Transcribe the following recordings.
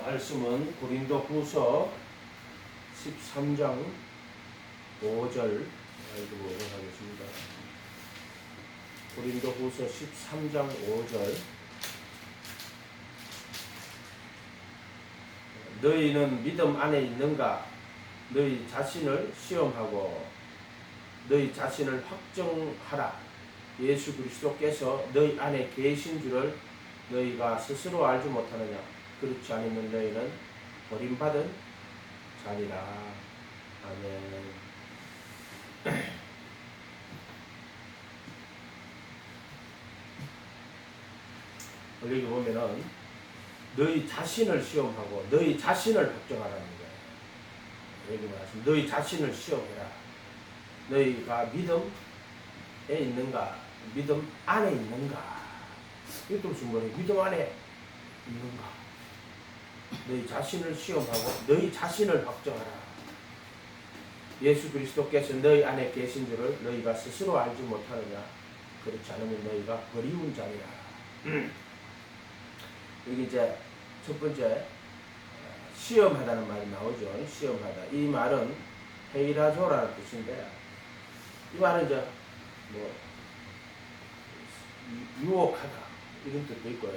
말씀은 고린도후서 13장 5절 읽어보도록 하겠습니다. 고린도후서 13장 5절. 너희는 믿음 안에 있는가? 너희 자신을 시험하고 너희 자신을 확정하라. 예수 그리스도께서 너희 안에 계신 줄을 너희가 스스로 알지 못하느냐? 그렇지 않으면 너희는 버림받은 자니라. 아멘. 여기 보면은 너희 자신을 시험하고 너희 자신을 확정하라는 거예요. 여기 말씀 너희 자신을 시험해라. 너희가 믿음에 있는가? 믿음 안에 있는가? 이것도 무슨 말이에요? 믿음 안에 있는가? 너희 자신을 시험하고 너희 자신을 확정하라. 예수 그리스도께서 너희 안에 계신 줄을 너희가 스스로 알지 못하느냐? 그렇지 않으면 너희가 버리운 자니라. 여기 이제 첫 번째 시험하다는 말이 나오죠. 시험하다. 이 말은 헤이라조라는 뜻인데, 이 말은 이제 뭐 유혹하다 이런 뜻도 있고요.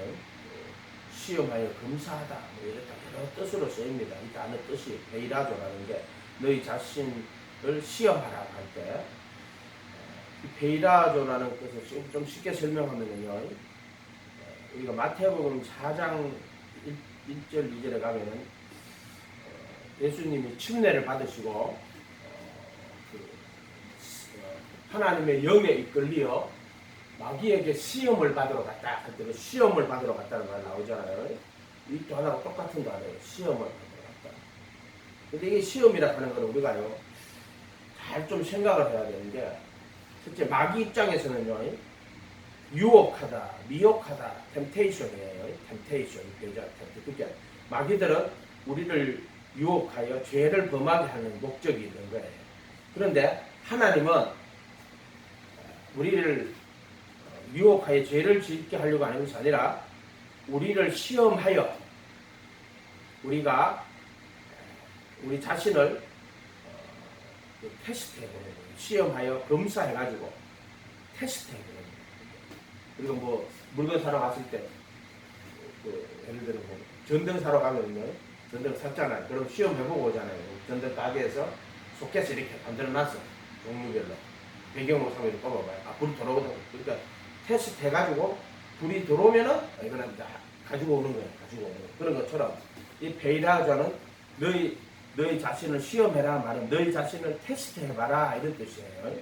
시험하여 검사하다 뭐 여러 뜻으로 쓰입니다. 이 단어 뜻이 헤이라조라는 게 너희 자신을 시험하라 할 때, 이 헤이라조라는 뜻을 좀 쉽게 설명하면요, 우리가 마태복음 4장 1절 2절에 가면은 예수님이 침례를 받으시고 하나님의 영에 이끌리어 마귀에게 시험을 받으러 갔다 할 때 시험을 받으러 갔다는 말 나오잖아요. 이것도 하나가 똑같은 거 아니에요. 시험을 받으러 갔다. 근데 이게 시험이라 하는 걸 우리가요 잘 좀 생각을 해야 되는데, 실제 마귀 입장에서는요 유혹하다, 미혹하다, 템테이션이에요. 템테이션. 그러니까 마귀들은 우리를 유혹하여 죄를 범하게 하는 목적이 있는 거예요. 그런데 하나님은 우리를 유혹하여 죄를 짓게 하려고 하는 것이 아니라 우리를 시험하여 우리가 우리 자신을 테스트해보는 거예요. 시험하여 검사해가지고 테스트해보는 거예요. 우리가 뭐 물건 사러 갔을 때 예를 들어 뭐 전등 사러 가면요, 전등 샀잖아요. 그럼 시험 해보고 오잖아요. 전등 가게에서 소켓을 이렇게 만들어놨어. 종류별로 배경으로 사면 이렇게 뽑아봐요. 아, 불이 들어오거든. 그러니까 테스트 해가지고 불이 들어오면은 이거는 가지고 오는 거예요. 가지고 오는 거. 그런 것처럼 이 베이라자는 너희 자신을 시험해라 말은 너희 자신을 테스트해봐라 이런 뜻이에요.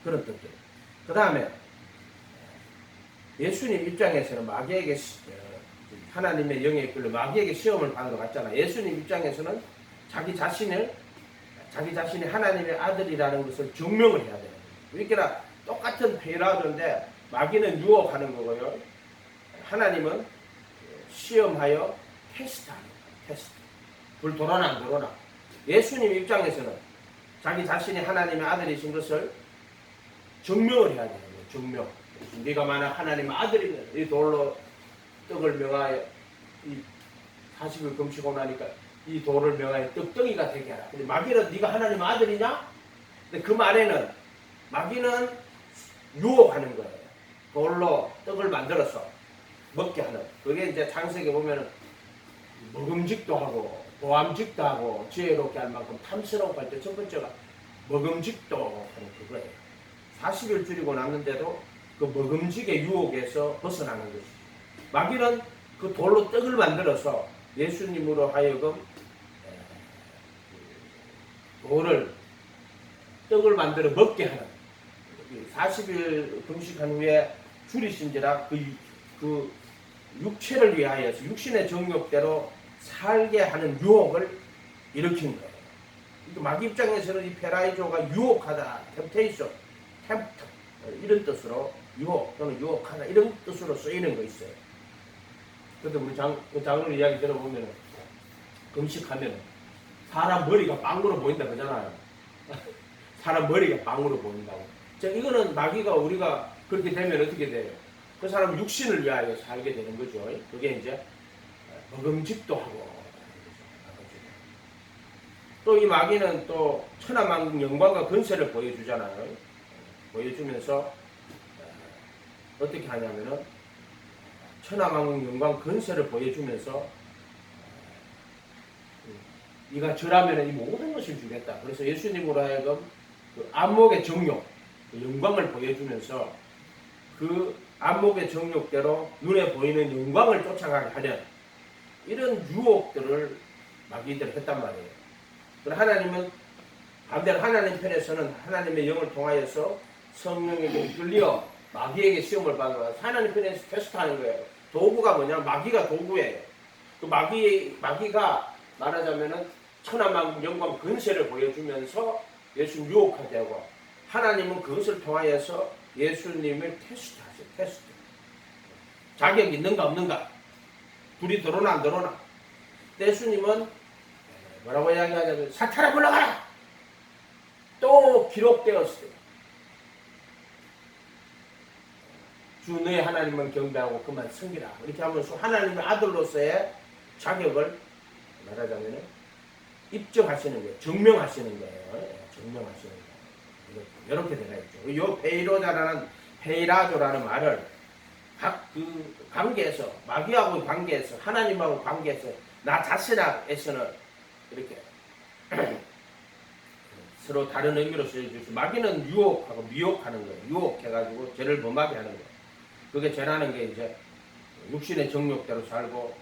그런 뜻들. 그 다음에 예수님 입장에서는 마귀에게 하나님의 영에 이끌려 마귀에게 시험을 받으러 갔잖아요. 예수님 입장에서는 자기 자신이 하나님의 아들이라는 것을 증명을 해야 돼요. 그러니까 똑같은 베이라조인데 마귀는 유혹하는 거고요. 하나님은 시험하여 테스트하는 거예요. 테스트. 불 돌아나 안 돌아나. 예수님 입장에서는 자기 자신이 하나님의 아들이신 것을 증명을 해야 돼요. 증명. 네가 만약 하나님의 아들이면 이 돌로 떡을 명하여 이 40일 금치고 나니까 이 돌을 명하여 떡덩이가 되게 하라. 근데 마귀는 네가 하나님의 아들이냐? 근데 그 말에는 마귀는 유혹하는 거예요. 돌로 떡을 만들어서 먹게 하는. 그게 이제 창세기에 보면은 먹음직도 하고 보암직도 하고 지혜롭게 할 만큼 탐스러운 할 때 첫 번째가 먹음직도 하는 그거예요. 40일 줄이고 났는데도 그 먹음직의 유혹에서 벗어나는 것이죠. 마귀는 그 돌로 떡을 만들어서 예수님으로 하여금 떡을 만들어 먹게 하는, 40일 금식한 후에 줄이신지라 그 육체를 위하여서 육신의 정욕대로 살게 하는 유혹을 일으킨 거예요. 마귀 입장에서는 이 페라이조가 유혹하다, 템테이션, 템프트 이런 뜻으로 유혹 또는 유혹하다 이런 뜻으로 쓰이는 거 있어요. 그런데 우리 장로님 이야기 들어보면 금식하면 사람 머리가 빵으로 보인다 그러잖아요. 사람 머리가 빵으로 보인다고. 자, 이거는 마귀가 우리가 그렇게 되면 어떻게 돼요? 그 사람은 육신을 위하여 살게 되는 거죠. 그게 이제 먹음직도 하고. 또 이 마귀는 또 천하만국 영광과 권세를 보여주잖아요. 보여주면서 어떻게 하냐면은 천하만국 영광 권세를 보여주면서 네가 절하면 이 모든 것을 주겠다. 그래서 예수님으로 하여금 그 안목의 정욕, 그 영광을 보여주면서 그 안목의 정욕대로 눈에 보이는 영광을 쫓아가게 하는 이런 유혹들을 마귀들이 했단 말이에요. 그러나 하나님은 반대로 하나님 편에서는 하나님의 영을 통하여서 성령에게 끌려 마귀에게 시험을 받아서 하나님 편에서 테스트하는 거예요. 도구가 뭐냐? 마귀가 도구예요. 그 마귀가 말하자면은 천하만국 영광 권세를 보여주면서 예수님 유혹하게 하고, 하나님은 그것을 통하여서 예수님을 테스트하세요. 테스트. 자격이 있는가 없는가? 불이 들어오나 안 들어오나? 예수님은 뭐라고 이야기하냐면 사탄아 물러가라! 또 기록되었어요. 주 너의 하나님을 경배하고 그만 섬기라. 이렇게 하면서 하나님의 아들로서의 자격을 말하자면 입증하시는 거예요. 증명하시는 거예요. 증명하시는 거예요. 이렇게 되어 있죠. 이 페이라조라는 말을 각 그 관계에서, 마귀하고 관계에서, 하나님하고 관계에서, 나 자신에서는 이렇게 서로 다른 의미로 쓰여주시. 마귀는 유혹하고 미혹하는 거예요. 유혹해가지고 죄를 범하게 하는 거예요. 그게 죄라는 게 이제 육신의 정욕대로 살고,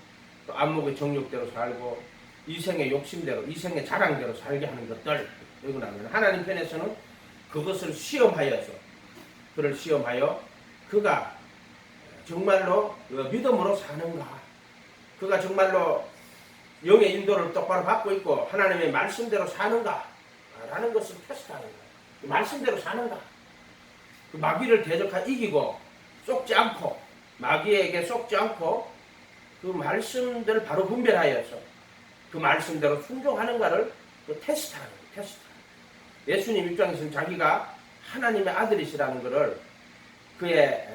또 안목의 정욕대로 살고, 이생의 욕심대로, 이생의 자랑대로 살게 하는 것들. 그러고 나면 하나님 편에서는 그것을 시험하여서, 그를 시험하여 그가 정말로 믿음으로 사는가, 그가 정말로 영의 인도를 똑바로 받고 있고 하나님의 말씀대로 사는가 라는 것을 테스트하는 거예요. 그 말씀대로 사는가, 그 마귀를 대적하여 이기고 속지 않고, 마귀에게 속지 않고 그 말씀들을 바로 분별하여서 그 말씀대로 순종하는가를 테스트하는 거예요. 테스트. 예수님 입장에서는 자기가 하나님의 아들이시라는 것을 그의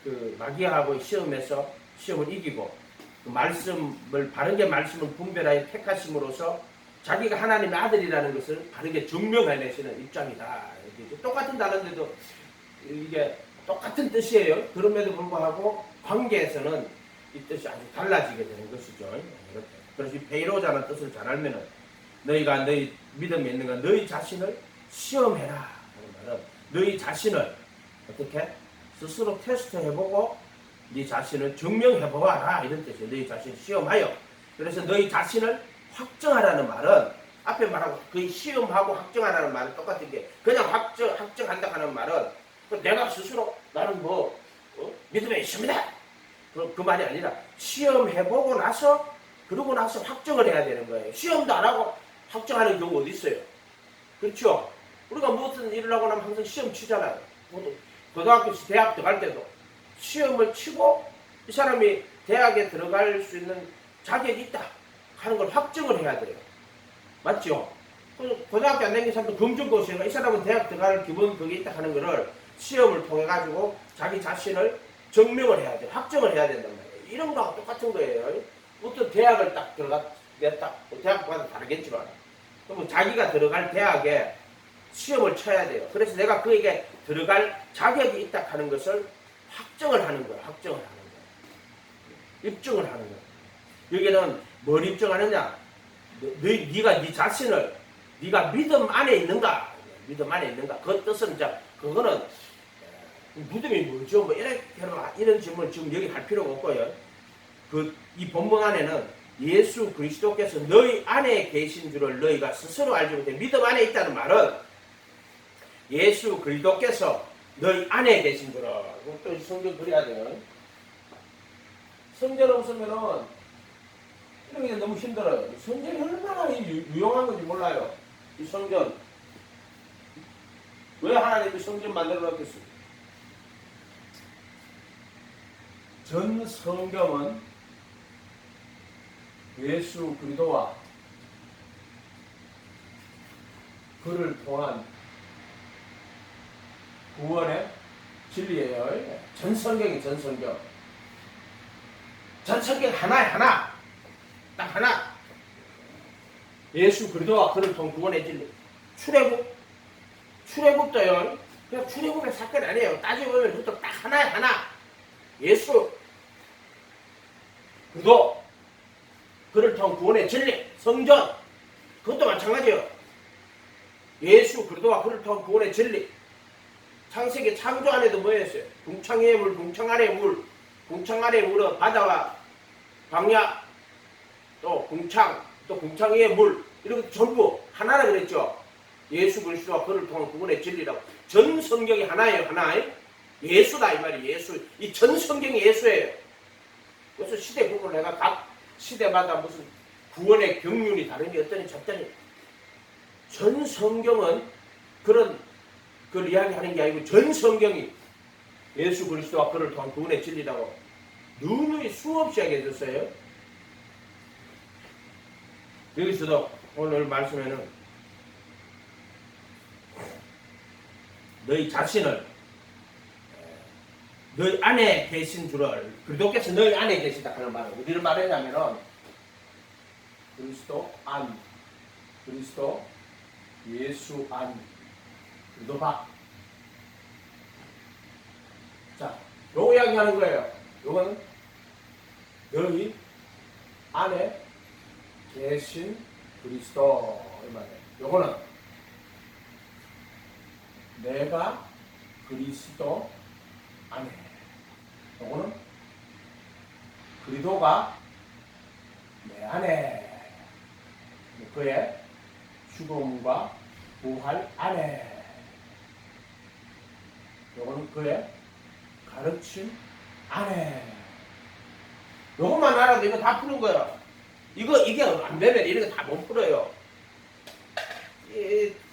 그 마귀하고의 시험에서 시험을 이기고 그 말씀을 바르게 말씀을 분별하여 택하심으로써 자기가 하나님의 아들이라는 것을 바르게 증명해내시는 입장이다. 똑같은 단어인데도 이게 똑같은 뜻이에요. 그럼에도 불구하고 관계에서는 이 뜻이 아주 달라지게 되는 것이죠. 이렇게. 그래서 이 베이로자는 뜻을 잘 알면은 너희가 너희 믿음에 있는가 너희 자신을 시험해라 하는 말은 너희 자신을 어떻게 스스로 테스트해보고 네 자신을 증명해보아라 이런 뜻이에요. 너희 자신을 시험하여. 그래서 너희 자신을 확정하라는 말은 앞에 말하고 거의 시험하고 확정하라는 말은 똑같은 게, 그냥 확정한다 하는 말은 내가 스스로 나는 믿음에 있습니다. 그 말이 아니라 시험해보고 나서 그러고 나서 확정을 해야 되는 거예요. 시험도 안 하고 확정하는 경우 어디 있어요? 그렇죠? 우리가 무슨 일을 하고 나면 항상 시험 치잖아요. 고등학교 대학 들어갈 때도 시험을 치고 이 사람이 대학에 들어갈 수 있는 자격이 있다 하는 걸 확정을 해야 돼요. 맞죠? 고등학교 안 다닌 사람도 검정고시가 이 사람은 대학 들어갈 기본 그게 있다 하는 거를 시험을 통해 가지고 자기 자신을 증명을 해야 돼요. 확정을 해야 된단 말이에요. 이런 거하고 똑같은 거예요. 어떤 대학을 딱 내가 대학과는 다르겠지만 그러면 자기가 들어갈 대학에 시험을 쳐야 돼요. 그래서 내가 그에게 들어갈 자격이 있다 하는 것을 확정을 하는 거야. 확정을 하는 거야. 입증을 하는 거야. 여기는 뭘 입증하느냐? 네가 네 자신을 네가 믿음 안에 있는가? 믿음 안에 있는가? 그 뜻은 이제 그거는 믿음이 뭐죠? 이런 질문을 지금 여기 할 필요가 없고요. 이 본문 안에는 예수 그리스도께서 너희 안에 계신 줄을 너희가 스스로 알지 못해. 믿음 안에 있다는 말은 예수 그리스도께서 너희 안에 계신 줄을. 또 성경 그래야 돼요. 성경 없으면은 이런 게 너무 힘들어요. 성경이 얼마나 유용한 건지 몰라요. 이 성경 왜 하나님이 성경 만들어 놨겠습니까? 전 성경은 예수 그리스도와 그를 통한 구원의 진리예요. 전 성경이 전 성경. 전 성경 하나에 하나. 딱 하나. 예수 그리스도와 그를 통해 구원의 진리. 출애굽도요. 그냥 출애굽의 사건이 아니에요. 따지고 보면 그것도 딱 하나에 하나. 예수 그리스도 그를 통해 구원의 진리. 성전. 그것도 마찬가지예요. 예수 그리스도와 그를 통해 구원의 진리. 창세기 창조 안에도 뭐였어요? 궁창 위의 물, 궁창 아래의 물. 궁창 아래의 물은 바다와 광야, 또 궁창, 또 궁창 위의 물. 이런 것 전부 하나라 그랬죠. 예수 그리스도와 그를 통한 구원의 진리라고. 전 성경이 하나예요. 하나. 예수다 이 말이. 예수. 이 전 성경이 예수예요. 그래서 시대 구분을 내가 각 시대마다 무슨 구원의 경륜이 다르니 어떠니 저떠니. 전 성경은 그런 그걸 이야기하는 게 아니고 전 성경이 예수 그리스도와 그를 통한 구원의 진리라고 누누이 수없이 얘기해줬어요. 여기서도 오늘 말씀에는 너희 자신을 너희 안에 계신 줄을 그리스도께서 너희 안에 계시다 하는 말을 어디를 말하냐면은 그리스도 안, 그리스도 예수 안, 그리스도 밖. 자, 요거 이야기하는 거예요. 요거는 너희 안에 계신 그리스도 이 말이에요. 요거는 내가 그리스도 안에, 요거는 그리스도가 내 안에, 그의 죽음과 부활 안에, 요거는 그의 가르침 안에. 요것만 알아도 이거 다 푸는 거예요. 이게 안 되면 이런 거 다 못 풀어요.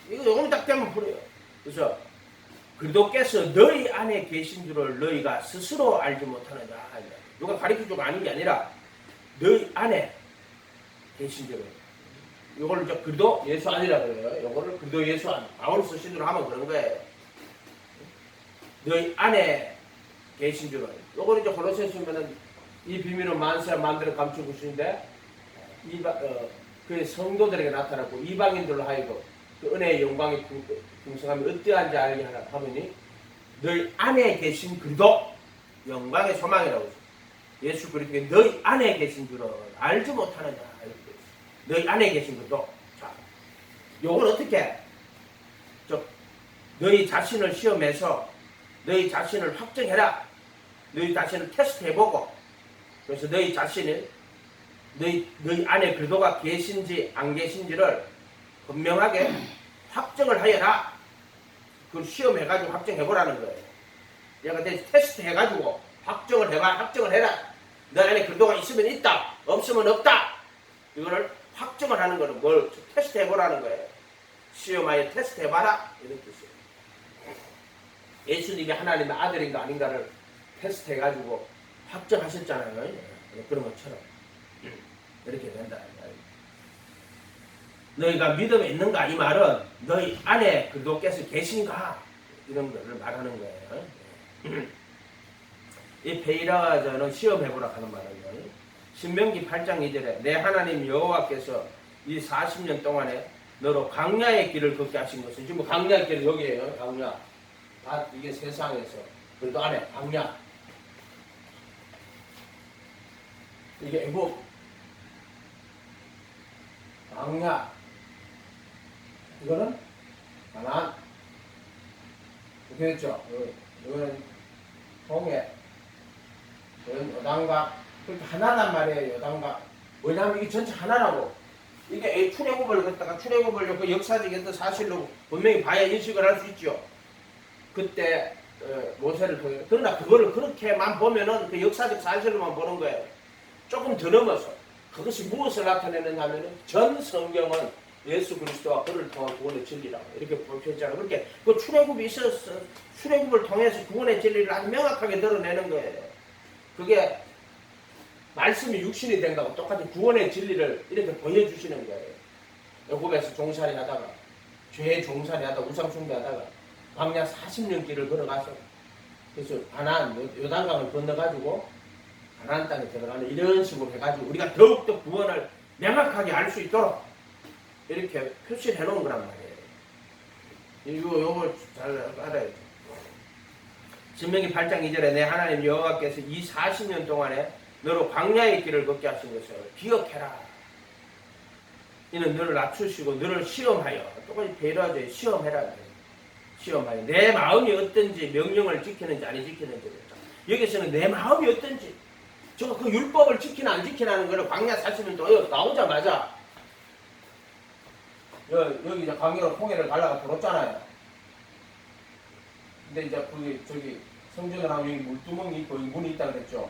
이거 요거만 딱 되면 풀어요. 그래서 그리스도께서 너희 안에 계신 줄을 너희가 스스로 알지 못하느냐. 누가 가르쳐주고 아는 게 아니라 너희 안에 계신 줄을. 요거를 이제 그리스도 예수 안이라 그래요. 요거를 그리스도 예수 안. 바울 쓰신 대로 하면 그런 거예요. 너희 안에 계신 줄을. 요거는 이제 골로새서 보면은 이 비밀은 만세 만들어 감추고 계신데 그 성도들에게 나타났고 이방인들로 하여금 그 은혜의 영광이 풍성함이 어떠한지 알게 하라 하더니 너희 안에 계신 그리스도 영광의 소망이라고 했어요. 예수 그리스도의 너희 안에 계신 줄을 알지 못하느냐. 너희 안에 계신 그리스도. 자, 요걸 어떻게 너희 자신을 시험해서 너희 자신을 확정해라. 너희 자신을 테스트해보고 그래서 너희 자신이 너희 안에 그리스도가 계신지 안 계신지를 분명하게 확정을 하여라. 그걸 시험해가지고 확정해보라는 거예요. 얘가 테스트 해가지고 확정을 해라. 너 안에 그리스도가 있으면 있다, 없으면 없다. 이거를 확정을 하는 거는 뭘 테스트 해보라는 거예요. 시험하여 테스트 해봐라. 이런 뜻이에요. 예수님이 하나님의 아들인가 아닌가를 테스트 해가지고 확정하셨잖아요. 그런 것처럼 이렇게 된다. 너희가 믿음에 있는가? 이 말은 너희 안에 그리스도께서 계신가? 이런 것을 말하는 거예요. 이 페이라저는 시험해보라 하는 말이에요. 신명기 8장 2절에 내 하나님 여호와께서 이 40년 동안에 너로 광야의 길을 걷게 하신 것은 지금 광야의 길은 여기에요. 광야. 다 이게 세상에서 그래도 안에 광야. 이게 애국 광야. 이거는 가나안. 이렇게 됐죠. 이거는 홍해. 이건 요단강. 그러니까 하나란 말이에요. 요단강. 왜냐하면 이게 전체 하나라고. 이게 출애굽을 갖다가 출애굽을 그 역사적인 사실로 분명히 봐야 인식을 할 수 있죠. 그때 모세를 통해. 그러나 그거를 그렇게만 보면은 그 역사적 사실로만 보는 거예요. 조금 더 넘어서 그것이 무엇을 나타내느냐 하면은 전 성경은 예수 그리스도와 그를 통한 구원의 진리라고 이렇게 보여주잖아요. 그렇게 그 출애굽이 있었어. 출애굽을 통해서 구원의 진리를 아주 명확하게 드러내는 거예요. 그게 말씀이 육신이 된 거하고 똑같이 구원의 진리를 이렇게 보여주시는 거예요. 애굽에서 종살이 하다가 죄의 종살이 하다가 우상 숭배하다가 광야 40년 길을 걸어가서 그래서 가나안 요단강을 건너가지고 가나안 땅에 들어가는 이런 식으로 해가지고 우리가 더욱더 구원을 명확하게 알 수 있도록 이렇게 표시를 해놓은 거란 말이에요. 요걸 잘 알아야죠. 신명기 8장 2절에 내 하나님 여호와께서 이 40년 동안에 너로 광야의 길을 걷게 하신 것을 기억해라. 이는 너를 낮추시고 너를 시험하여, 똑같이 배려하죠. 시험해라. 시험하여 내 마음이 어떤지, 명령을 지키는지 안 지키는지. 여기서는 내 마음이 어떤지, 저 그 율법을 지키나 안 지키나는 거를 광야 40년 동안 나오자마자 여기 이제 광야로 홍해를 갈라가 들었잖아요. 근데 이제 저기 성전을 하면 여기 물두멍이 있고 여기 문이 있다 그랬죠.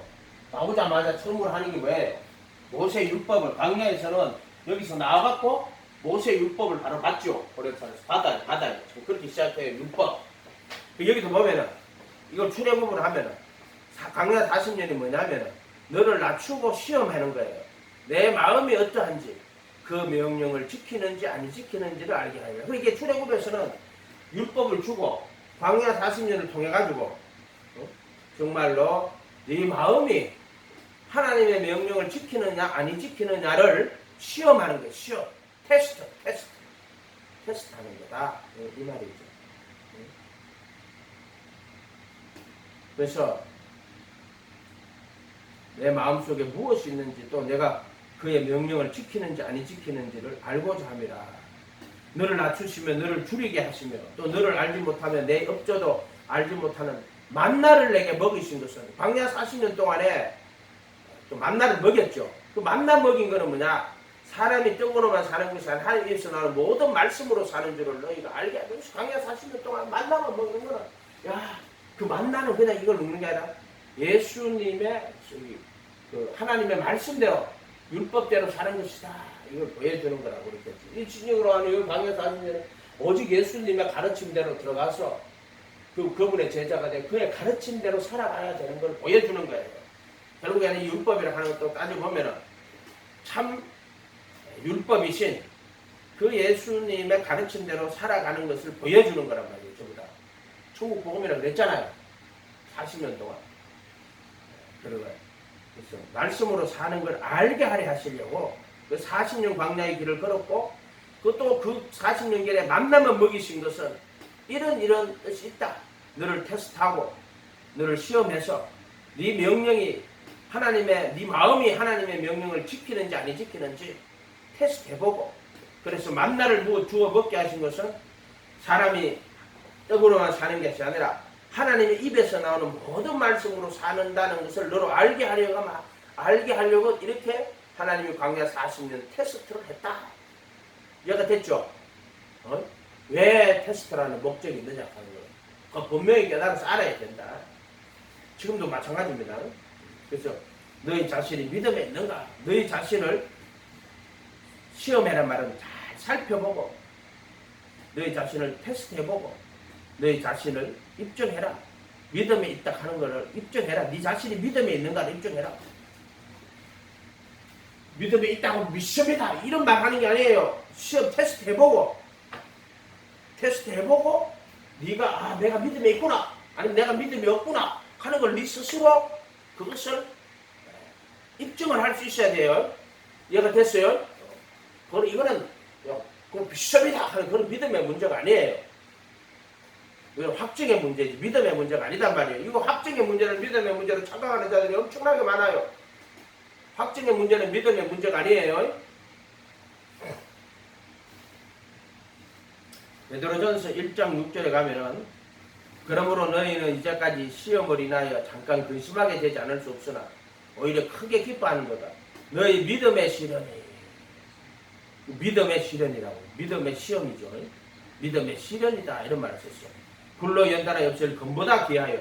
나오자마자 처음으로 하는 게 왜? 모세 율법을, 광야에서는 여기서 나와갖고 모세 율법을 바로 받죠. 그래서 받아요. 그렇게 시작해요. 율법. 여기서 보면은 이걸 출애굽으로 하면은 광야 40년이 뭐냐면은 너를 낮추고 시험하는 거예요. 내 마음이 어떠한지, 그 명령을 지키는지 안 지키는지를 알게 하려. 그러니까 출애굽에서는 율법을 주고 광야 40년을 통해 가지고 정말로 네 마음이 하나님의 명령을 지키느냐 아니 지키느냐를 시험하는 거예요. 시험, 테스트하는 거다. 이 말이죠. 그래서 내 마음속에 무엇이 있는지, 또 내가 그의 명령을 지키는지 아니 지키는지를 알고자 함이라. 너를 낮추시며 너를 줄이게 하시며 또 너를 알지 못하면 내 업조도 알지 못하는 만나를 내게 먹이신 것은, 광야 40년 동안에 또 만나를 먹였죠. 그 만나 먹인 거는 뭐냐? 사람이 떡으로만 사는 것이 아니라 하나님께서 나는 모든 말씀으로 사는 줄을 너희가 알게 하고, 광야 40년 동안 만나만 먹는 거는, 그 만나는 그냥 이걸 먹는 게 아니라 예수님의 그 하나님의 말씀대로 율법대로 사는 것이다. 이걸 보여주는 거라고 그랬겠지. 이 진영으로 하는 이 광야 40년에 오직 예수님의 가르침대로 들어가서 그분의 제자가 돼 그의 가르침대로 살아가야 되는 걸 보여주는 거예요. 결국에는 이 율법이라고 하는 것도 따져보면은 참 율법이신 그 예수님의 가르침대로 살아가는 것을 보여주는 거란 말이에요. 전부 다. 천국 복음이라고 그랬잖아요. 40년 동안. 그래서 말씀으로 사는 걸 알게 하려 하시려고 그 40년 광야의 길을 걸었고, 그것도 그 40년 길에 만나만 먹이신 것은 이런 뜻이 있다. 너를 테스트하고 너를 시험해서 네 명령이 네 마음이 하나님의 명령을 지키는지 아니 지키는지 테스트해보고, 그래서 만나를 주어 먹게 하신 것은 사람이 떡으로만 사는 것이 아니라 하나님의 입에서 나오는 모든 말씀으로 사는다는 것을 너로 알게 하려고 이렇게 하나님이 광야 40년 테스트를 했다. 이해가 됐죠? 왜 테스트라는 목적이 있느냐 하는 거예요. 그 분명히 깨달아서 알아야 된다. 지금도 마찬가지입니다. 그래서 너희 자신이 믿음에 있는가? 너희 자신을 시험해란 말은 잘 살펴보고 너희 자신을 테스트해보고 너희 자신을 입증해라. 믿음에 있다 하는 것을 입증해라. 네 자신이 믿음에 있는가를 입증해라. 믿음에 있다고 미션이다 이런 말 하는 게 아니에요. 시험 테스트해보고 네가 내가 믿음에 있구나 아니면 내가 믿음이 없구나 하는 걸 네 스스로 그것을 입증을 할 수 있어야 돼요. 이해가 됐어요? 이거는 미션이다 하는 그런 믿음의 문제가 아니에요. 이건 확증의 문제지 믿음의 문제가 아니단 말이에요. 이거 확증의 문제를 믿음의 문제로 착각하는 자들이 엄청나게 많아요. 확증의 문제는 믿음의 문제가 아니에요. 베드로전서 1장 6절에 가면은 그러므로 너희는 이제까지 시험을 인하여 잠깐 근심하게 되지 않을 수 없으나 오히려 크게 기뻐하는 거다. 너희 믿음의 시련이 믿음의 시련이라고 믿음의 시험이죠. 믿음의 시련이다 이런 말을 썼어요. 굴로 연단하여 없을 금보다 귀하여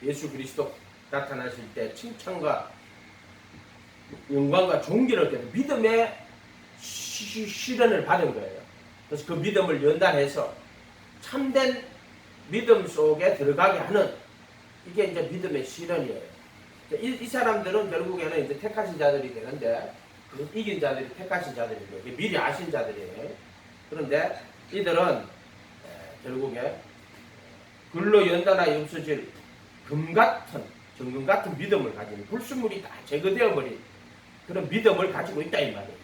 예수 그리스도 나타나실 때 칭찬과 영광과 존귀를 얻게 믿음의 시련을 받은 거예요. 그래서 그 믿음을 연단해서 참된 믿음 속에 들어가게 하는 이게 이제 믿음의 시련이에요. 이 사람들은 결국에는 이제 택하신 자들이 되는데 그 이긴 자들이 택하신 자들이에요. 미리 아신 자들이에요. 그런데 이들은 결국에 글로 연단하여 없어질 금 같은 정금 같은 믿음을 가진 불순물이 다 제거되어 버린 그런 믿음을 가지고 있다 이 말이에요.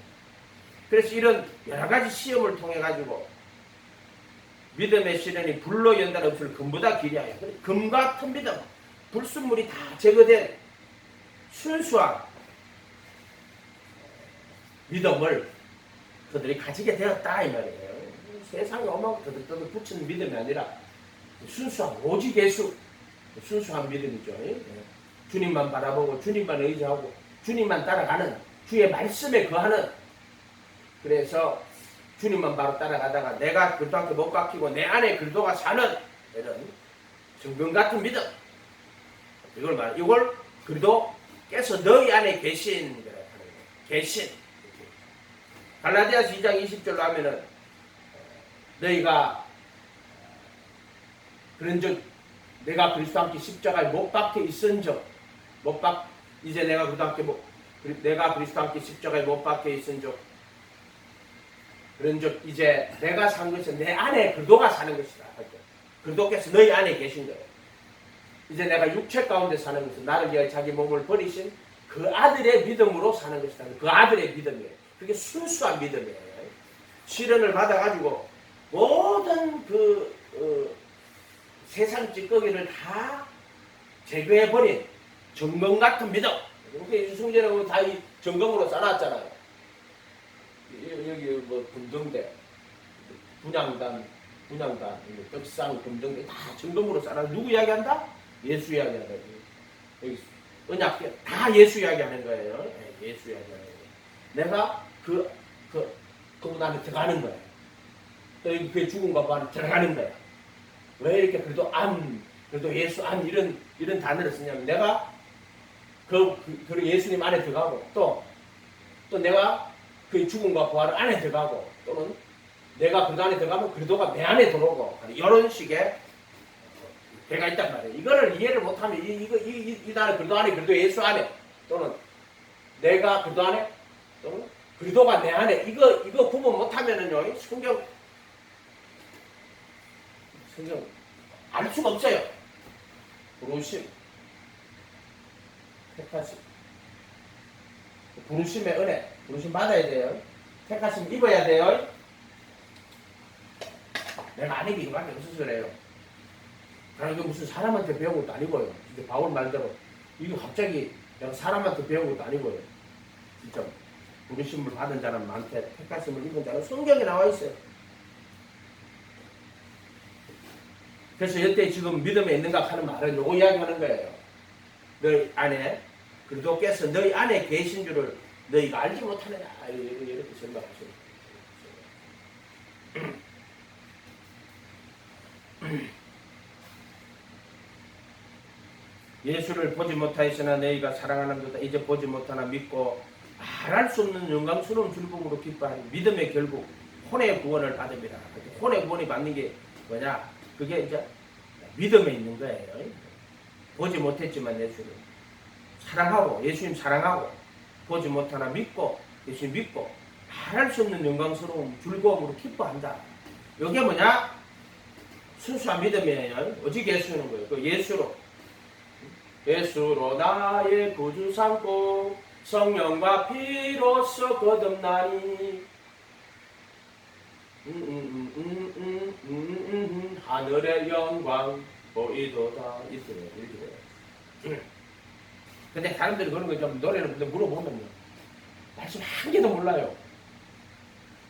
그래서 이런 여러 가지 시험을 통해 가지고 믿음의 시련이 불로 연단 없을 금보다 기리하여 금 같은 믿음, 불순물이 다 제거된 순수한 믿음을 그들이 가지게 되었다 이 말이에요. 세상에 어마어마하게 더덕더덕 붙이는 믿음이 아니라 순수한 오직 예수, 순수한 믿음이죠. 주님만 바라보고 주님만 의지하고 주님만 따라가는 주의 말씀에 거하는, 그래서 주님만 바로 따라가다가 내가 그리스도께 못 깎이고 내 안에 그리스도가 사는 이런 정금 같은 믿음, 이걸 그리스도께서 너희 안에 계신 계신. 갈라디아서 2장 20절로 하면은 너희가 그런즉 내가 그리스도 함께 십자가에 못 박혀 있은즉 이제 내가 그리스도 함께 십자가에 못 박혀 있은즉 그런즉 이제 내가 산 것은 내 안에 그리스도가 사는 것이다. 그리스도께서 너희 안에 계신 거예요. 이제 내가 육체 가운데 사는 것은 나를 위하여 자기 몸을 버리신 그 아들의 믿음으로 사는 것이다. 그 아들의 믿음이에요. 그게 순수한 믿음이에요. 시련을 받아가지고 모든 세상 찌꺼기를 다 제거해버린 정금 같은 믿음. 이렇게 성전에 다 이 정금으로 쌓아놨잖아요. 여기 뭐 금등대, 분향단, 떡상, 금등대 다 정금으로 쌓아놨. 누구 이야기한다? 예수 이야기한다. 여기 언약궤 다 예수 이야기하는 거예요. 예수 이야기하는 거예요. 내가 그분 안에 들어가는 거예요. 또 여기 그의 죽음과 부활에 들어가는 거예요. 왜 이렇게 그래도 예수 이런 단어를 쓰냐면 내가 그 예수님 안에 들어가고 또 내가 그의 죽음과 부활 안에 들어가고 또는 내가 그리스도 안에 들어가면 그리스도가 내 안에 들어오고 이런 식의 배가 있단 말이에요. 이거를 이해를 못하면 이 단어 그리스도 안에 그리스도 예수 안에 또는 내가 그리스도 안에 또는 그리스도가 내 안에 이거 구분 못하면은요 성경 알 수가 없어요. 부르심, 택하심, 부르심의 은혜, 부르심 받아야 돼요. 택하심 입어야 돼요. 내가 안 입기 이거밖에 없어서 그래요. 이거 무슨 사람한테 배운 것도 아니고요. 근데 바울 말대로 이거 갑자기 내가 사람한테 배운 것도 아니고요. 진짜 부르심을 받은 자는 많대, 택하심을 입은 자는 성경에 나와 있어요. 그래서 이때 지금 믿음에 있는가 하는 말은 요거 이야기하는 거예요. 너희 안에 그리스도께서 너희 안에 계신 줄을 너희가 알지 못하느냐 이렇게 생각하시는 거예요. 예수를 보지 못하였으나 너희가 사랑하는 것다 이제 보지 못하나 믿고 말할 수 없는 영광스러운 즐거움으로 기뻐하니 믿음의 결국 혼의 구원을 받음이라. 혼의 구원이 받는 게 뭐냐? 그게 이제 믿음에 있는 거예요. 보지 못했지만 예수를 사랑하고 예수님 사랑하고 보지 못하나 믿고 예수님 믿고 말할 수 없는 영광스러운 즐거움으로 기뻐한다. 이게 뭐냐? 순수한 믿음이에요. 오직 예수는 거예요. 그 예수로 나의 구주 삼고 성령과 피로써 거듭나니 하늘의 영광 보이도다 이렇게. 근데 사람들이 그런 거 좀 노래를 물어보면요 말씀 한 개도 몰라요.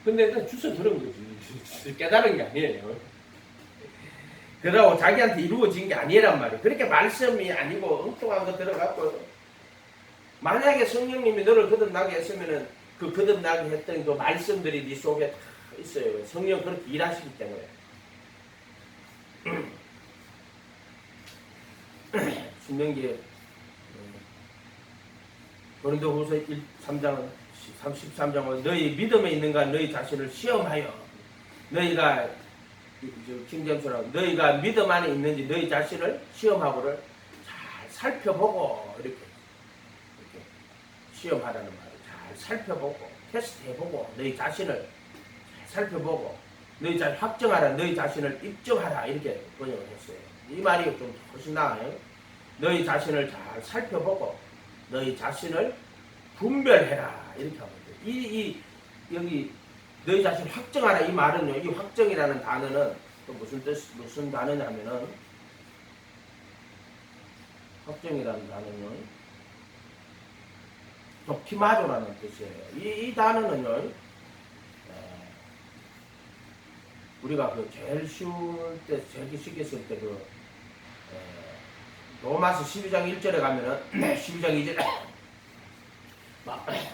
근데 일단 주워 들은 거지 깨달은 게 아니에요. 그러고 자기한테 이루어진 게 아니란 말이에요. 그렇게 말씀이 아니고 엉뚱한 거 들어갔고 만약에 성령님이 너를 거듭나게 했으면은 그 거듭나게 했던 그 말씀들이 네 속에 다 있어요. 성령 그렇게 일하시기 때문에. 신명기 고린도후서 13장은 너희 믿음에 있는가 너희 자신을 시험하여 너희가 킹잼스라고 너희가 믿음 안에 있는지 너희 자신을 시험하고를 잘 살펴보고 이렇게 시험하라는 말을 잘 살펴보고 테스트해보고 너희 자신을 잘 살펴보고 너희 자신 확정하라 너희 자신을 입증하라 이렇게 번역을 했어요. 이 말이 좀 훨씬 나아요. 너희 자신을 잘 살펴보고 너희 자신을 분별해라 이렇게 하면 돼. 여기 너희 자신 확정하라 이 말은요. 이 확정이라는 단어는 또 무슨 단어냐면은 확정이라는 단어는 도키마조라는 뜻이에요. 이 단어는요. 우리가 그 제일 쉬울 때, 제일 쉽게 쓸 때 로마서 12장 1절에 가면은 12장 2절에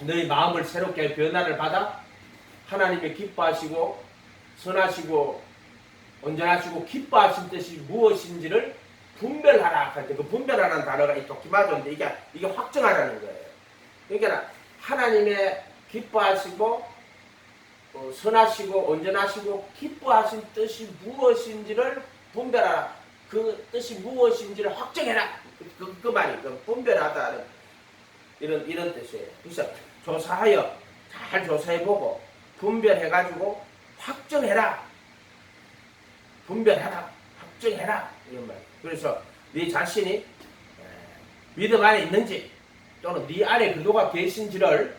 너희 마음을 새롭게 변화를 받아 하나님의 기뻐하시고 선하시고 온전하시고 기뻐하신 뜻이 무엇인지를 분별하라 할 때 그 분별하라는 단어가 이 도키마조인데 이게 확정하라는 거예요. 그러니까 하나님의 기뻐하시고 선하시고 온전하시고 기뻐하신 뜻이 무엇인지를 분별하라. 그 뜻이 무엇인지를 확정해라. 그 말이 분별하다는 이런 뜻이에요. 그래서 조사하여 잘 조사해보고 분별해가지고 확정해라. 분별하라. 확정해라. 이런 말. 그래서 네 자신이 믿음 안에 있는지 또는 네 안에 그도가 계신지를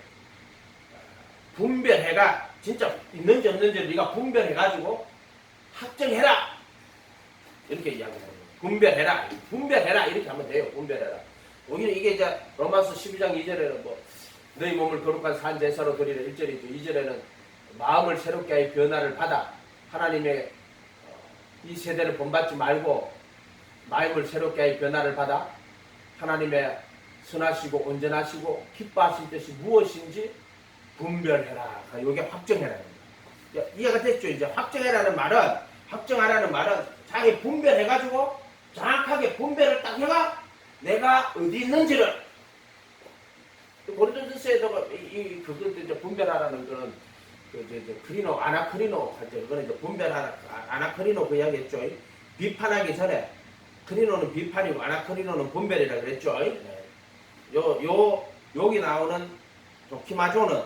분별해가 진짜 있는지 없는지를 네가 분별해가지고 확정해라. 이렇게 이야기합니다. 분별해라 이렇게 하면 돼요. 분별해라. 오히려 이게 이제 로마서 12장 2절에는 너희 몸을 거룩한 산 제사로 드리라 1절이죠. 2절에는 마음을 새롭게 하여 변화를 받아 하나님의 이 세대를 본받지 말고 마음을 새롭게 하여 변화를 받아 하나님의 선하시고 온전하시고 기뻐하신 뜻이 무엇인지 분별해라. 이게 확정해라는 거예요. 이해가 됐죠? 이제 확정하라는 말은 자기 분별해가지고 정확하게 분별을 딱 해가 내가 어디 있는지를 고린도전서에다가 그걸 이제 분별하라는 거는 크리노 아나크리노 할 때 그거는 이제 분별하라 아나크리노 그 이야기했죠. 비판하기 전에 크리노는 비판이고 아나크리노는 분별이라 그랬죠. 여기 나오는 도키마조는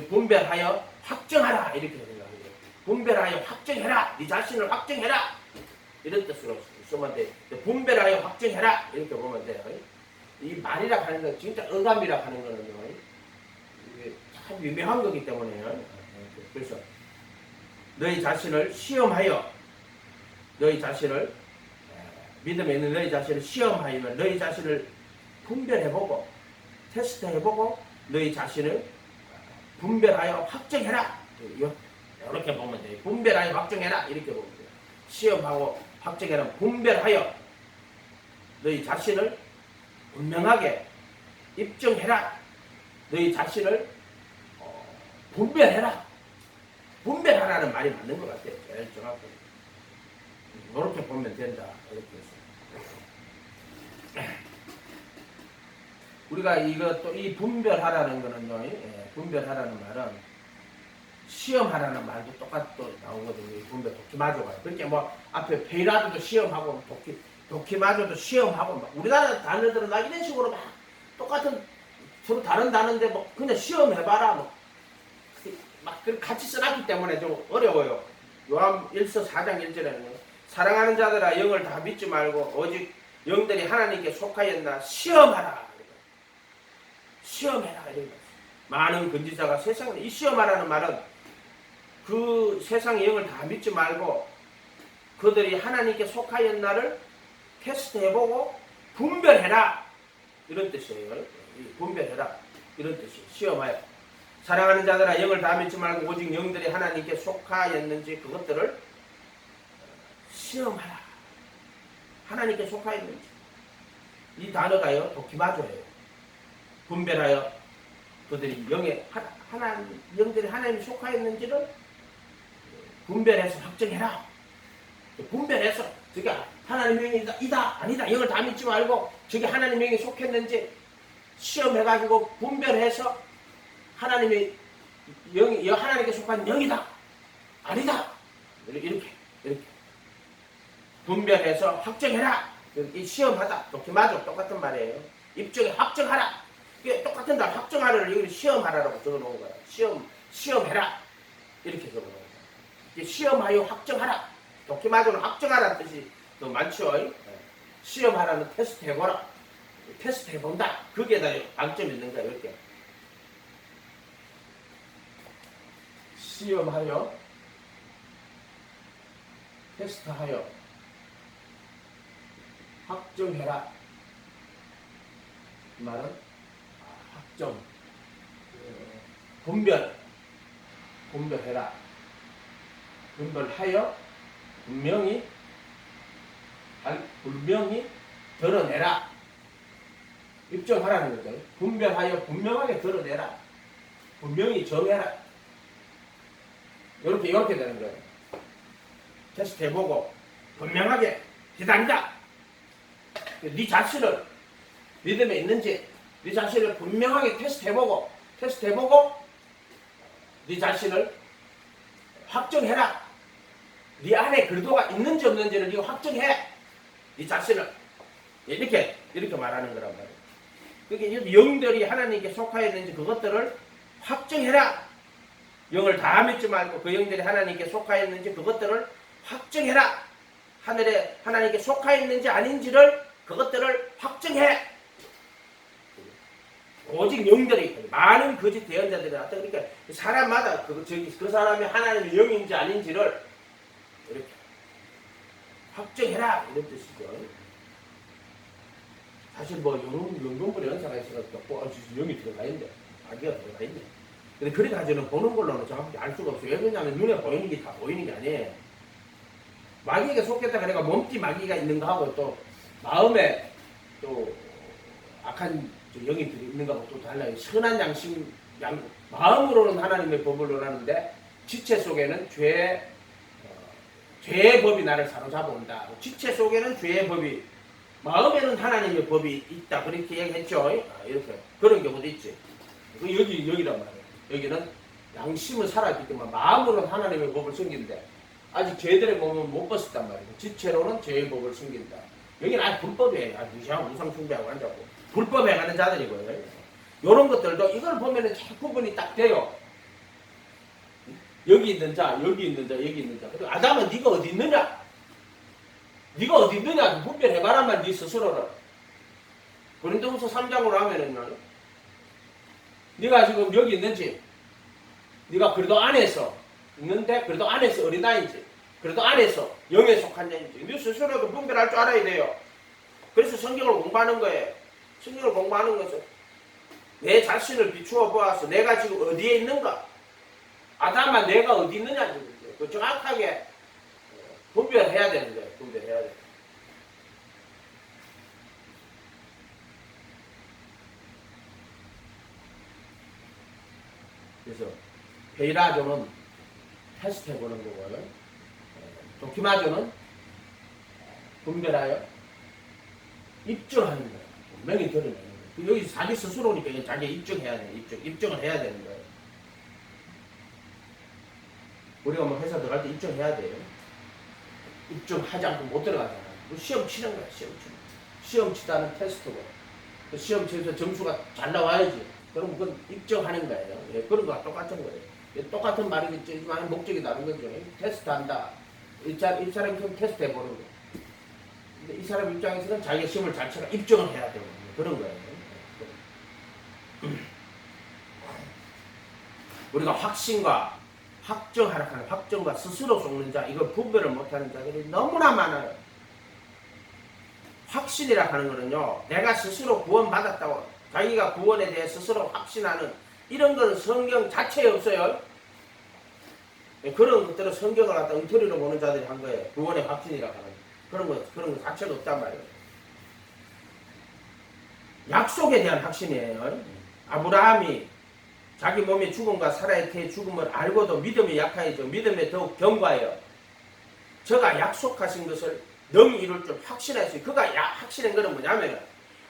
분별하여 확정하라 이렇게 생각해요. 분별하여 확정해라. 네 자신을 확정해라. 이런 뜻으로 쓰면 돼. 분별하여 확정해라 이렇게 보면 돼요. 이 말이라 하는 건 진짜 어감이라 하는 거는요. 이게 참 유명한 거기 때문에요. 그래서 너희 자신을 시험하여 너희 자신을 믿음에 있는 너희 자신을 시험하여 너희 자신을 분별해보고 테스트해보고 너희 자신을 분별하여 확정해라. 이렇게 보면 돼요. 분별하여 확정해라. 이렇게 보면 돼요. 시험하고 확정해라. 분별하여 너희 자신을 분명하게 입증해라. 너희 자신을 분별해라. 분별하라는 말이 맞는 것 같아요. 제일 정확하게. 이렇게 보면 된다. 이렇게 해서. 우리가 이 분별하라는 거는요, 분별하라는 말은 시험하라는 말도 똑같이 나오거든요. 분별, 도키마조가. 그러니까 앞에 페이라도도 시험하고, 도키마조도 시험하고, 우리나라 단어들은 막 이런 식으로 막 똑같은, 서로 다른 단어인데 그냥 시험해봐라. 막 같이 써놨기 때문에 좀 어려워요. 요한 1서 4장 1절에는 사랑하는 자들아 영을 다 믿지 말고 오직 영들이 하나님께 속하였나 시험하라. 시험해라. 많은 건지자가 세상에 이 시험하라는 말은 그 세상의 영을 다 믿지 말고 그들이 하나님께 속하였나를 테스트해보고 분별해라. 이런 뜻이에요. 분별해라. 이런 뜻이에요. 시험하여. 사랑하는 자들아 영을 다 믿지 말고 오직 영들이 하나님께 속하였는지 그것들을 시험하라. 하나님께 속하였는지. 이 단어가요. 도키마조예요. 분별하여 그들이 영들이 하나님이 속하였는지를 분별해서 확정해라. 분별해서 저게 하나님의 영이다 아니다 영을 다 믿지 말고 저게 하나님의 영이 속했는지 시험해가지고 분별해서 하나님의 영이 하나님께 속한 영이다 아니다 이렇게 분별해서 확정해라. 이 시험하다 도키마조 똑같은 말이에요. 입증에 확정하라. 이게 똑같은 말 확정하라를 여기 시험하라라고 적어놓은 거야. 시험해라 이렇게 적어놓은 거야. 이게 시험하여 확정하라. 도키마조는 확정하라는 뜻이 더 많죠. 시험하라는 테스트 해보라. 테스트 해본다. 그게 다 방점이 있는 거야. 이렇게 시험하여 테스트하여 확정해라. 이 말은 확정, 분별해라. 분별하여 분명히 드러내라. 입증하라는 거죠. 분별하여 분명하게 드러내라. 분명히 정해라. 이렇게 되는 거예요. 테스트 해보고 분명하게 기다린다. 네 자신을 믿음에 있는지 네 자신을 분명하게 테스트해보고 네 자신을 확정해라. 네 안에 그리도가 있는지 없는지를 네가 확정해. 네 자신을 이렇게 말하는 거란 말이에요. 그게 영들이 하나님께 속하여 있는지 그것들을 확정해라. 영을 다 믿지 말고 그 영들이 하나님께 속하여 있는지 그것들을 확정해라. 하늘에 하나님께 속하여 있는지 아닌지를 그것들을 확정해. 오직 영들이 많은 거짓 대언자들이 나왔다. 그러니까 사람마다 그 사람이 하나님의 영인지 아닌지를 이렇게 확정해라 이런 뜻이죠. 사실 뭐 영분불의 연사가 있어가지고 영이 들어가 있네, 아기가 들어가 있네. 근데 그래 가지고는 보는 걸로는 정확히 알 수가 없어요. 왜냐하면 눈에 보이는 게 다 보이는 게 아니에요. 마귀에게 속겠다 그러니까 몸띠 마귀가 있는 거하고 또 마음에 또 악한 영이 있는 거하고 또 달라요. 선한 양심, 마음으로는 하나님의 법을 원하는데 지체 속에는 죄의 법이 나를 사로잡아온다. 지체 속에는 죄의 법이, 마음에는 하나님의 법이 있다. 그렇게 얘기했죠. 이렇게 그런 경우도 있지. 여기란 말이에요. 여기는 양심은 살아있기 때문에 마음으로는 하나님의 법을 숨긴데 아직 죄들의 몸은 못 벗었단 말이에요. 지체로는 죄의 법을 숨긴다. 여기는 아주 불법이에요. 아주 무시하고 우상 숭배하고 앉았고 불법에 가는 자들이고요. 이런 것들도 이걸 보면은 잘 구분이 딱 돼요. 여기 있는 자, 여기 있는 자, 여기 있는 자. 그리고 아담은 네가 어디 있느냐? 네가 어디 있느냐? 분별해봐란 말, 네 스스로를. 고린도후서 3장으로 하면은요, 네가 지금 여기 있는지, 네가 그래도 안에서 있는데 그래도 안에서 어린아이인지, 그래도 안에서 영에 속한 자인지 네 스스로도 분별할 줄 알아야 돼요. 그래서 성경을 공부하는 거예요. 성경을 공부하는 것은 내 자신을 비추어 보아서 내가 지금 어디에 있는가, 아담아 내가 어디 있느냐, 그 정확하게 분별해야 되는 거예요. 분별해야 돼요. 그래서 페이라조는 테스트해보는 거고요. 도키마조는 분별하여 입증하는 거예요. 분명히 드러내는 거예요. 여기 자기 스스로니까 자기 입증해야 돼요. 입증을 해야 되는 거예요. 우리가 뭐 회사 들어갈 때 입증해야 돼요. 입증하지 않고 못 들어가잖아요. 시험 치는 거야. 시험 치다는 테스트고 시험 치면서 점수가 잘 나와야지. 그럼 그건 입증하는 거예요. 예, 그런 거와 똑같은 거예요. 예, 똑같은 말이겠지만 목적이 다른 거죠. 테스트한다. 이 사람이 좀 테스트해보는 거. 근데 이 사람 입장에서는 자기가 시험을 잘 치라 입증을 해야 되는 거예요. 그런 거예요. 우리가 확정하라 하는 확정과 스스로 속는 자, 이걸 분별을 못하는 자들이 너무나 많아요. 확신이라 하는 거는요, 내가 스스로 구원받았다고 자기가 구원에 대해 스스로 확신하는 이런 건 성경 자체에 없어요. 그런 것들은 성경을 갖다 엉터리로 보는 자들이 한 거예요. 구원의 확신이라 하는 그런 거 자체가 없단 말이에요. 약속에 대한 확신이에요. 아브라함이 자기 몸의 죽음과 사라의 태의 죽음을 알고도 믿음이 약하여져 믿음에 더욱 견고하여 저가 약속하신 것을 능히 이룰 줄 확신했어요. 그가 확신한 것은 뭐냐면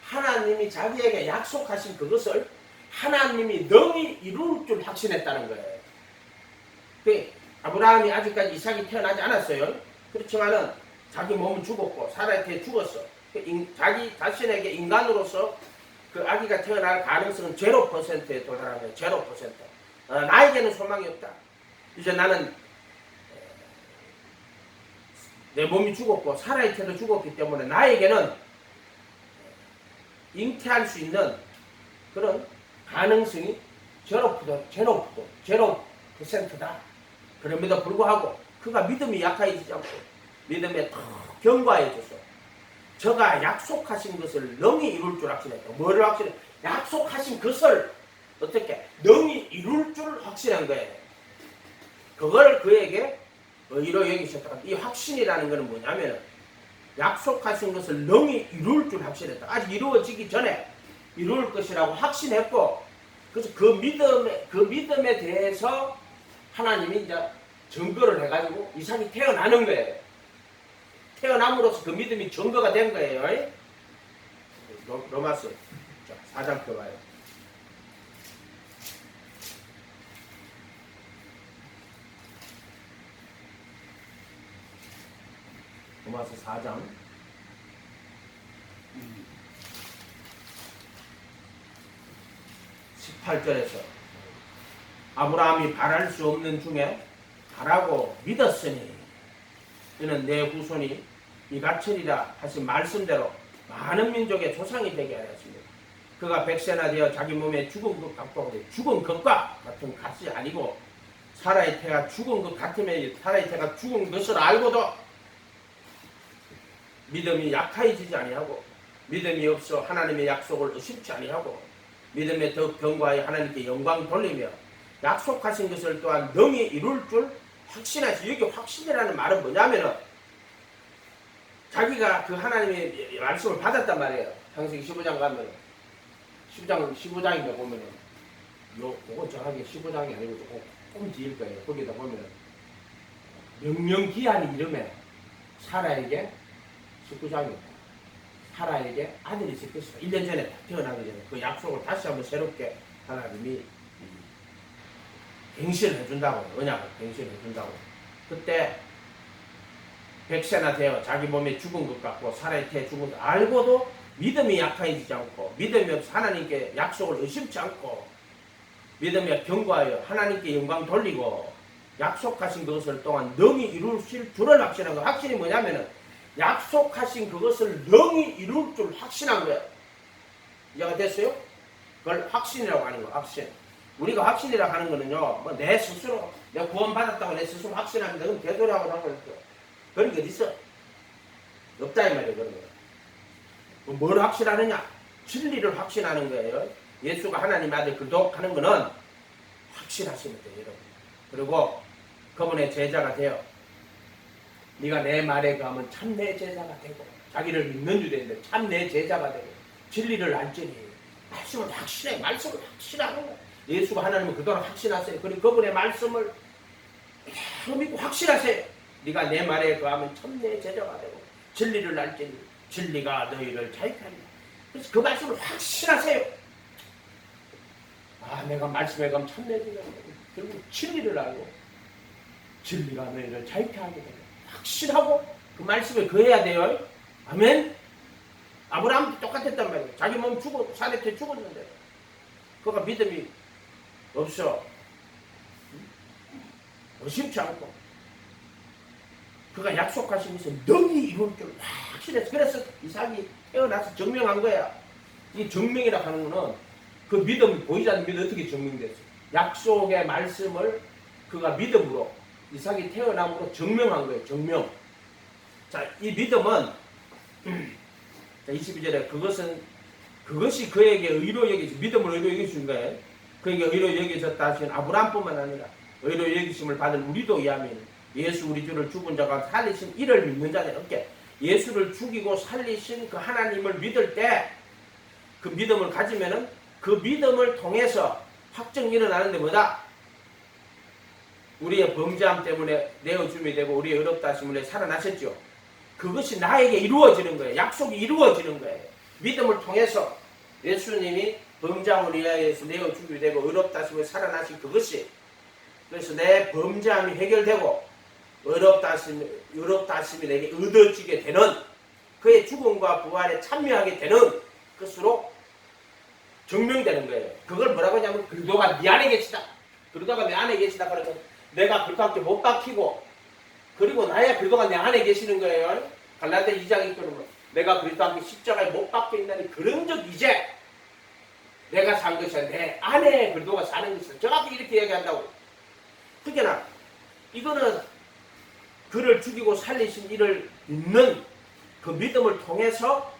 하나님이 자기에게 약속하신 그것을 하나님이 능히 이룰 줄 확신했다는 거예요. 그 아브라함이 아직까지 이삭이 태어나지 않았어요. 그렇지만은 자기 몸은 죽었고 사라의 태에 죽었어. 자기 자신에게 인간으로서 그 아기가 태어날 가능성은 0%에 도달한 거예요. 0%. 나에게는 소망이 없다. 이제 나는 내 몸이 죽었고 사라의 태도 죽었기 때문에 나에게는 잉태할 수 있는 그런 가능성이 제로 퍼센트다. 그럼에도 불구하고 그가 믿음이 약해지지 않고 믿음에 더 견고해져서 저가 약속하신 것을 능히 이룰 줄 확신했다. 뭐를 확신해? 약속하신 것을 어떻게 능히 이룰 줄 확신한 거예요. 그걸 그에게 의로 여기셨다. 이 확신이라는 것은 뭐냐면 약속하신 것을 능히 이룰 줄 확신했다. 아직 이루어지기 전에 이룰 것이라고 확신했고, 그래서 그 믿음에 대해서 하나님이 이제 증거를 해가지고 이삭이 태어나는 거예요. 태어남으로써 그 믿음이 증거가 된 거예요. 로마서 4장 펴봐요. 로마서 4장 18절에서 아브라함이 바랄 수 없는 중에 바라고 믿었으니 이는 내 후손이 이같으리라 하신 말씀대로 많은 민족의 조상이 되게 하였습니다. 그가 백세나 되어 자기 몸에 죽은 것 같고 죽은 것과 같은 것이 아니고 사라의 태가 죽은 것 같으면 사라의 태가 죽은 것을 알고도 믿음이 약해지지 아니하고 믿음이 없어 하나님의 약속을 의심치 아니하고 믿음에 더욱 견고하여 하나님께 영광 돌리며 약속하신 것을 또한 능히 이룰 줄 확신하시. 여기 확신이라는 말은 뭐냐면은 자기가 그 하나님의 말씀을 받았단 말이에요. 창세기 15장 가면은 15장인가 보면은 그거 정확하게 15장이 아니고 조금 뒤일 거예요. 거기다 보면은 명령기한 이름에 사라에게 19장입니다. 사라에게 아들이 있을 것이다. 1년 전에 태어나기 전에 그 약속을 다시 한번 새롭게 하나님이 갱신을 해준다고, 언약을 갱신을 해준다고. 그때 백세나 되어 자기 몸에 죽은 것 같고 사라의 태에 죽은 것 알고도 믿음이 약해지지 않고 믿음이 없어 하나님께 약속을 의심치 않고 믿음에 견고하여 하나님께 영광 돌리고 약속하신 그것을 또한 능히 이루실 줄을 확신한 거. 확신이 뭐냐면은 약속하신 그것을 능히 이룰 줄 확신한 거예요. 이해가 됐어요? 그걸 확신이라고 하는 거예요. 확신. 우리가 확신이라고 하는 거는요, 뭐 내 스스로 내가 구원받았다고 내 스스로 확신합니다. 그건 개소리하고 하는 거예요. 그런 게 어디 있어? 없다 이 말이에요. 그런 거. 뭘 확신하느냐? 진리를 확신하는 거예요. 예수가 하나님 아들 그독하는 거는 확신하시면 돼요, 여러분. 그리고 그분의 제자가 되어 네가 내 말에 가면 참 내 제자가 되고 자기를 믿는 유대인들 참 내 제자가 되고 진리를 알지니 말씀을 확신해. 말씀을 확신하는 거예요. 예수가 하나님은 그동안 확신하세요. 그리고 그분의 말씀을 믿고 확신하세요. 네가 내 말에 가면 참 내 제자가 되고 진리를 알지니 진리가 너희를 자유케 하리라. 그래서 그 말씀을 확신하세요. 아, 내가 말씀에 가면 참 내 제자가 되고 결국 진리를 알고 진리가 너희를 자유케 하게 되고 확신하고 그 말씀에 거해야 돼요. 아멘. 아브라함도 똑같았단 말이에요. 자기 몸 죽고 사내 때 죽었는데 그가 믿음이 없어 의심치 않고 그가 약속하신 것을 능히 이룰 줄 확신했어. 그래서 이삭이 태어나서 증명한 거야. 이 증명이라 하는 거는 그 믿음이 보이지 않는 믿음이 어떻게 증명됐어? 약속의 말씀을 그가 믿음으로 이삭이 태어남으로 증명한 거예요. 증명. 자, 이 믿음은 22절에 그것이 그에게 의로 여기시 믿음을 의로 여기신 거예요. 그에게 의로 여기셨다 하신 아브라함뿐만 아니라 의로 여기심을 받은 우리도 이하면 예수 우리 주를 죽은 자가 살리신 이를 믿는 자는 없게 예수를 죽이고 살리신 그 하나님을 믿을 때 그 믿음을 가지면은 그 믿음을 통해서 확정이 일어나는데 뭐다? 우리의 범죄함 때문에 내어줌이 되고 우리의 의롭다 하심을 살아나셨죠. 그것이 나에게 이루어지는 거예요. 약속이 이루어지는 거예요. 믿음을 통해서 예수님이 범죄함을 위하여서 내어줌이 되고 의롭다 하심을 살아나신 그것이 그래서 내 범죄함이 해결되고 의롭다 하심이 내게 얻어지게 되는 그의 죽음과 부활에 참여하게 되는 것으로 증명되는 거예요. 그걸 뭐라고 하냐면 그리스도가 네 안에 계시다. 그리스도가 내 안에 계시다. 그러면 내가 그리스도께 못 박히고 그리고 나야 그리스도가 내 안에 계시는 거예요. 갈라디아 2장 1절은 내가 그리스도와 함께 십자가에 못 박혀 있나니 그런즉 이제 내가 산 것이 아니라 내 안에 그리스도가 사는 것이다. 정확히 이렇게 얘기한다고. 그러나 이거는 그를 죽이고 살리신 이를 믿는 그 믿음을 통해서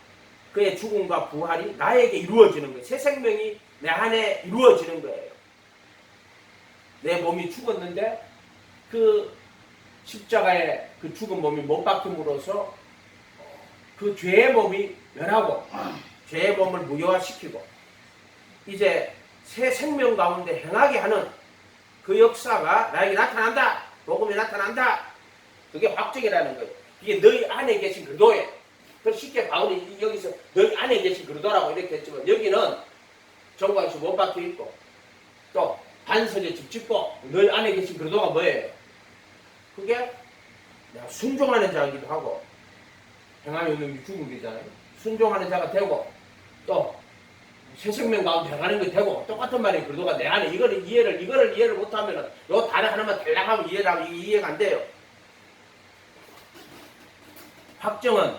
그의 죽음과 부활이 나에게 이루어지는 거예요. 새 생명이 내 안에 이루어지는 거예요. 내 몸이 죽었는데 그 십자가에 그 죽은 몸이 못 박힘으로써 그 죄의 몸이 멸하고 죄의 몸을 무효화시키고 이제 새 생명 가운데 행하게 하는 그 역사가 나에게 나타난다. 복음이 나타난다. 그게 확증이라는 거예요. 이게 너희 안에 계신 그리스도예요. 그래서 쉽게 바울이 여기서 너희 안에 계신 그리스도라고 이렇게 했지만 여기는 정광에서 못 박혀 있고 또 반석에 집 짓고 너희 안에 계신 그리스도가 뭐예요? 그게 순종하는 자이기도 하고 행함이 없는 게 죽은 게잖아요. 순종하는 자가 되고 또 새 생명 가운데 행하는 게 되고 똑같은 말이 그리스도가 내 안에 이거를 이해를 못하면은 요 단어 하나만 달랑하면 이해를 하면 이해가 안 돼요. 확정은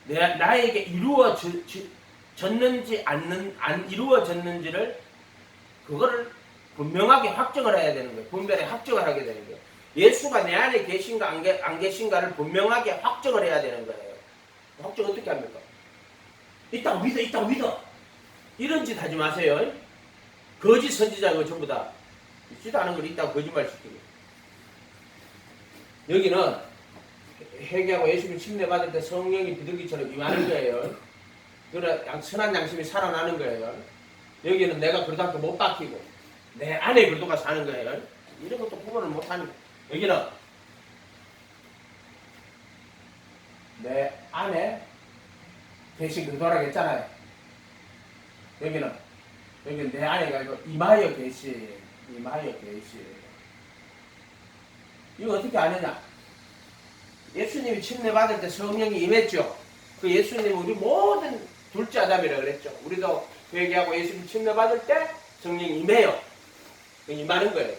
나에게 이루어졌는지 안 이루어졌는지를 그거를 분명하게 확정을 해야 되는 거예요. 분별에 확정을 하게 되는 거예요. 예수가 내 안에 계신가 안 계신가를 분명하게 확정을 해야 되는 거예요. 확정 어떻게 합니까? 있다고 믿어. 이런 짓 하지 마세요. 거짓 선지자가 전부 다 있지도 않은 걸 있다고 거짓말 시키고. 여기는 회개하고 예수님 침례받을 때 성령이 비둘기처럼 임하는 거예요. 그래 선한 양심이 살아나는 거예요. 여기는 내가 그리스도한테 못 박히고 내 안에 그리스도가 사는 거예요. 이런 것도 구분을 못하니까. 여기는 내 안에 계신 그리스도라고 했잖아요. 여기는 내 안에가 아니고 임하여 계시. 이거 어떻게 아느냐? 예수님이 침례받을 때 성령이 임했죠. 그 예수님은 우리 모든 둘째 아담이라고 그랬죠. 우리도 회개하고 예수님 침례받을 때 성령이 임해요. 임하는 거예요.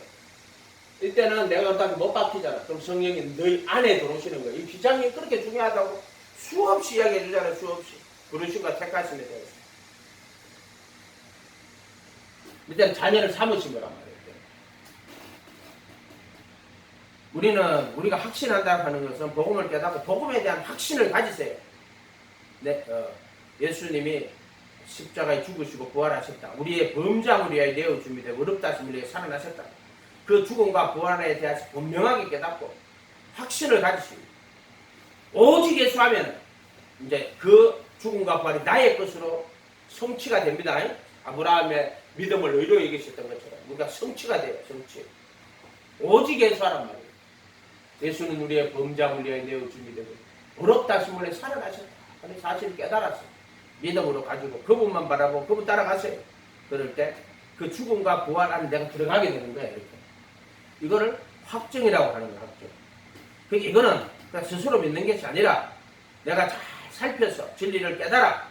이때는 내가 그렇다고 못 박히잖아. 그럼 성령이 너희 안에 들어오시는 거예요. 이 비장이 그렇게 중요하다고 수없이 이야기해 주잖아요. 수없이. 부르심과 택하심에 대해서. 이때는 자녀를 삼으신 거란 말이에요. 우리가 확신한다고 하는 것은 복음을 깨닫고 복음에 대한 확신을 가지세요. 네, 예수님이 십자가에 죽으시고 부활하셨다. 우리의 범죄함을 위하여 내어줌이 되고 의롭다 하심을 위하여 살아나셨다. 그 죽음과 부활에 대해서 분명하게 깨닫고 확신을 가지시고 오직 예수하면 이제 그 죽음과 부활이 나의 것으로 성취가 됩니다. 아브라함의 믿음을 의로 얘기하셨던 것처럼 우리가 성취가 돼요. 성취. 오직 예수하란 말이에요. 예수는 우리의 범죄함을 위하여 내어줌이 되고 의롭다 하심을 위하여 살아나셨다. 하는 사실을 깨달았어요. 믿음으로 가지고 그분만 바라보고 그분 따라가세요. 그럴 때 그 죽음과 부활 안에 내가 들어가게 되는 거예요. 이렇게. 이거를 확정이라고 하는 거예요. 확정. 그러니까 이거는 그냥 스스로 믿는 것이 아니라 내가 잘 살펴서 진리를 깨달아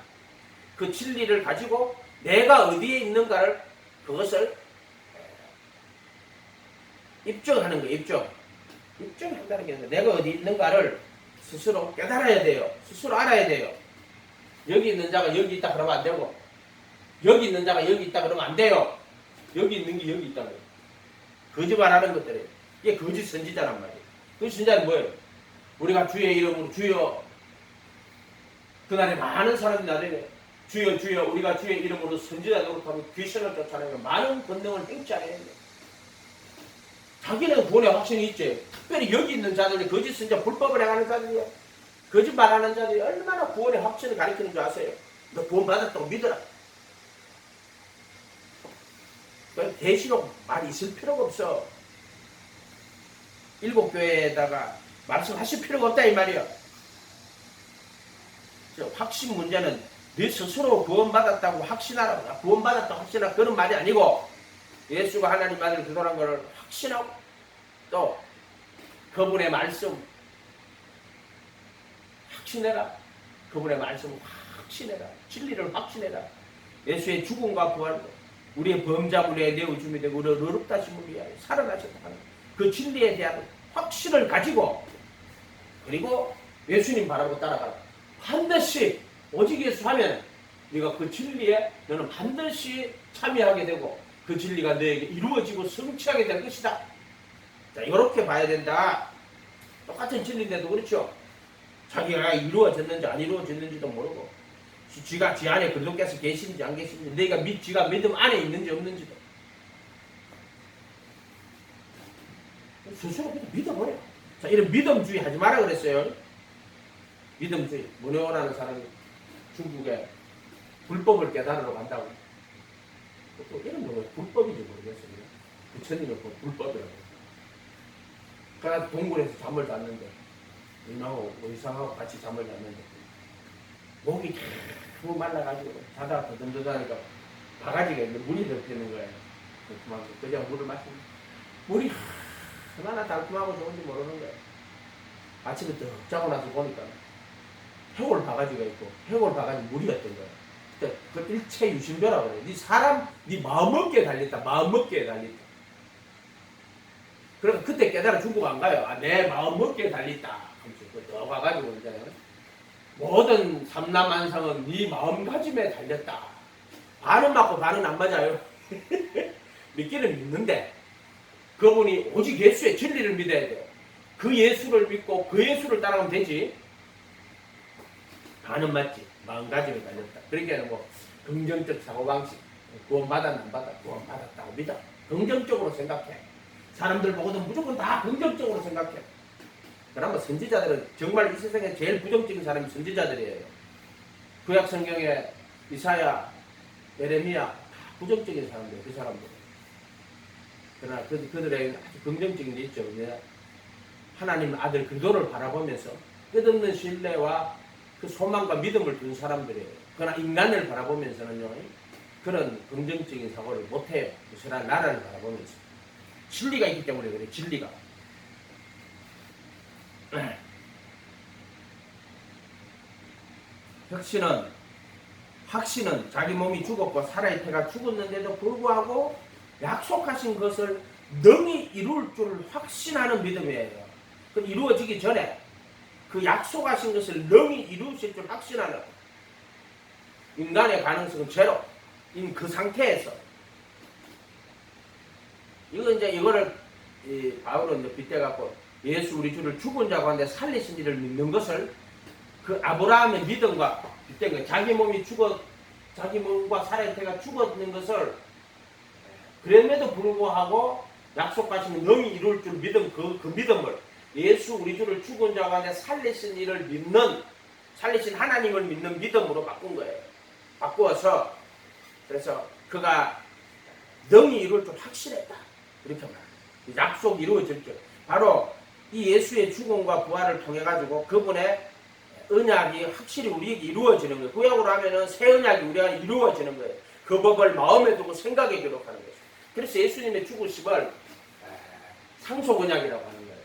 그 진리를 가지고 내가 어디에 있는가를 그것을 입증하는 거예요. 입증한다는 게 내가 어디 있는가를 스스로 깨달아야 돼요. 스스로 알아야 돼요. 여기 있는 자가 여기 있다 그러면 안 되고 여기 있는 자가 여기 있다 그러면 안 돼요. 여기 있는 게 여기 있다는 거예요. 거짓말하는 것들이에요. 이게 거짓 선지자란 말이에요. 거짓 선지자는 뭐예요? 우리가 주의 이름으로 주여 그날에 많은 사람들이 나중에 주여 우리가 주의 이름으로 선지자 노릇하면 귀신을 쫓아내며 많은 권능을 행치하게 합니다. 자기는 구원의 확신이 있지. 특별히 여기 있는 자들이 거짓 선지자 불법을 행하는 자들이야. 거짓말하는 자들이 얼마나 구원의 확신을 가리키는 줄 아세요? 너 구원 받았다고 믿어라. 계시록 말이 있을 필요가 없어. 일곱 교회에다가 말씀하실 필요가 없다 이 말이야. 확신 문제는 네 스스로 구원받았다고 확신하라고. 구원받았다고 확신하라 그런 말이 아니고 예수가 하나님 아들 그거란 걸 확신하고 또 그분의 말씀 확신해라. 그분의 말씀 확신해라. 진리를 확신해라. 예수의 죽음과 부활로 우리의 범죄함을 위하여 내어줌이 되고 우리를 의롭다 하심을 위하여 살아나셨다 하는 그 진리에 대한 확신을 가지고 그리고 예수님 바라고 따라가라. 반드시 오직 예수 하면 네가 그 진리에 너는 반드시 참여하게 되고 그 진리가 너에게 이루어지고 성취하게 될 것이다. 자, 이렇게 봐야 된다. 똑같은 진리인데도 그렇죠. 자기가 이루어졌는지 안 이루어졌는지도 모르고 지가 지 안에 그리스도께서 계신지 안 계신지 내가 지가 믿음 안에 있는지 없는지도 스스로 그냥 믿어버려. 자, 이런 믿음주의 하지 마라 그랬어요. 믿음주의. 문효라는 사람이 중국에 불법을 깨달으러 간다고. 또 이런 거 불법인지 모르겠어요. 부처님은 그 불법이라고. 그래서 동굴에서 잠을 잤는데 이놈하고 의상하고 같이 잠을 잤는데 목이 너무 말라가지고 자다가 더듬더듬하니까 바가지가 있는데 물이 덮이는 거예요. 그냥 물을 마시면 물이 얼마나 달콤하고 좋은지 모르는 거예요. 아침에 딱 자고 나서 보니까 해골 바가지가 있고 해골 바가지 물이었던 거예요. 그때 그 일체 유심별라고 그래요. 네 사람, 네 마음먹기에 달렸다. 마음먹기에 달렸다. 그래서 그때 깨달아 중국 안 가요. 아, 내 마음먹기에 달렸다. 또 와가지고 이제 모든 삼라만상은 네 마음가짐에 달렸다. 반은 맞고 반은 안 맞아요. 믿기는 믿는데 그분이 오직 예수의 진리를 믿어야 돼요. 그 예수를 믿고 그 예수를 따라가면 되지. 반은 맞지. 마음가짐에 달렸다. 그러니까 뭐 긍정적 사고방식. 구원받았나 안 받았다. 구원받았다고 믿어. 긍정적으로 생각해. 사람들 보고도 무조건 다 긍정적으로 생각해. 그러나 선지자들은 정말 이 세상에 제일 부정적인 사람이 선지자들이에요. 구약 성경에 이사야, 예레미야 다 부정적인 사람들, 그 사람들. 그러나 그들에게 아주 긍정적인 게 있죠. 하나님 아들 그리스도를 바라보면서 끝없는 신뢰와 그 소망과 믿음을 둔 사람들이에요. 그러나 인간을 바라보면서는요, 그런 긍정적인 사고를 못해요. 그러나 나라를 바라보면서. 진리가 있기 때문에 그래요. 진리가. 확신은 자기 몸이 죽었고 살아있 태가 죽었는데도 불구하고 약속하신 것을 능히 이룰 줄 확신하는 믿음이에요. 그 이루어지기 전에 그 약속하신 것을 능히 이루실 줄 확신하는 인간의 가능성은 제로인 그 상태에서 이거를 바울은 이제 빗대갖고 예수 우리 주를 죽은 자 가운데 살리신 이를 믿는 것을 그 아브라함의 믿음과 빗댄 거예요. 자기 몸과 살아있 태가 죽었는 것을 그럼에도 불구하고 약속하시면 능히 이룰 줄 믿음 그 믿음을 예수 우리 주를 죽은 자 가운데 살리신 이를 믿는 살리신 하나님을 믿는 믿음으로 바꾼 거예요. 바꾸어서 그래서 그가 능히 이룰 줄 확실했다. 이렇게 말합니다. 약속이 이루어질 줄. 바로 이 예수의 죽음과 부활을 통해 가지고 그분의 언약이 확실히 우리에게 이루어지는 거예요. 구약으로 하면은 새 언약이 우리에게 이루어지는 거예요. 그 법을 마음에 두고 생각에 기록하는 거죠. 그래서 예수님의 죽으심을 상속 언약이라고 하는 거예요.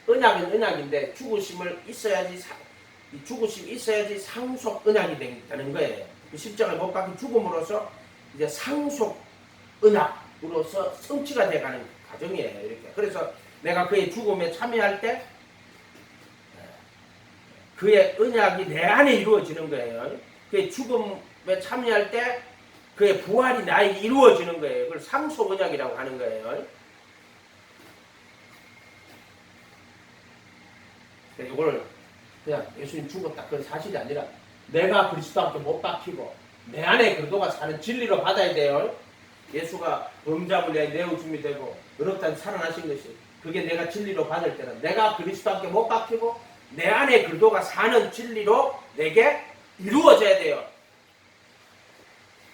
언약은 언약인데 죽으심이 있어야지 상속 언약이 되는 거예요. 십자가에 못 박힌 죽음으로써 이제 상속 언약으로서 성취가 돼가는 과정이에요. 이렇게. 그래서 내가 그의 죽음에 참여할 때 그의 언약이 내 안에 이루어지는 거예요. 그의 죽음에 참여할 때 그의 부활이 나에게 이루어지는 거예요. 그걸 상속 언약이라고 하는 거예요. 이걸 그냥 예수님 죽었다 그건 사실이 아니라 내가 그리스도 함께 못 박히고 내 안에 그리스도가 사는 진리로 받아야 돼요. 예수가 범죄함을 위하여 내어줌이 되고 의롭다는 살아나신 것이 그게 내가 진리로 받을 때는 내가 그리스도 함께 못 박히고 내 안에 그리스도가 사는 진리로 내게 이루어져야 돼요.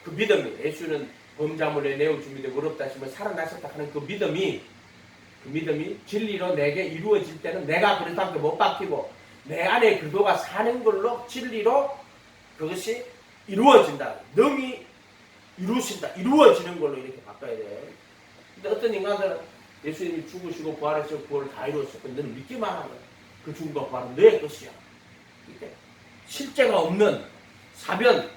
그 믿음이 예수는 범죄함을 위하여 내어줌이 되고 의롭다 하시면 살아나셨다 하는 그 믿음이 진리로 내게 이루어질 때는 내가 그리스도 함께 못 박히고 내 안에 그리스도가 사는 걸로 진리로 그것이 이루어진다. 능히 이루신다. 이루어지는 걸로 이렇게 바꿔야 돼요. 근데 어떤 인간들은 예수님이 죽으시고 부활하시고 그걸 다 이루었었고 너는 믿기만 하면 그 죽음과 부활은 너의 것이야. 이렇게 실제가 없는 사변,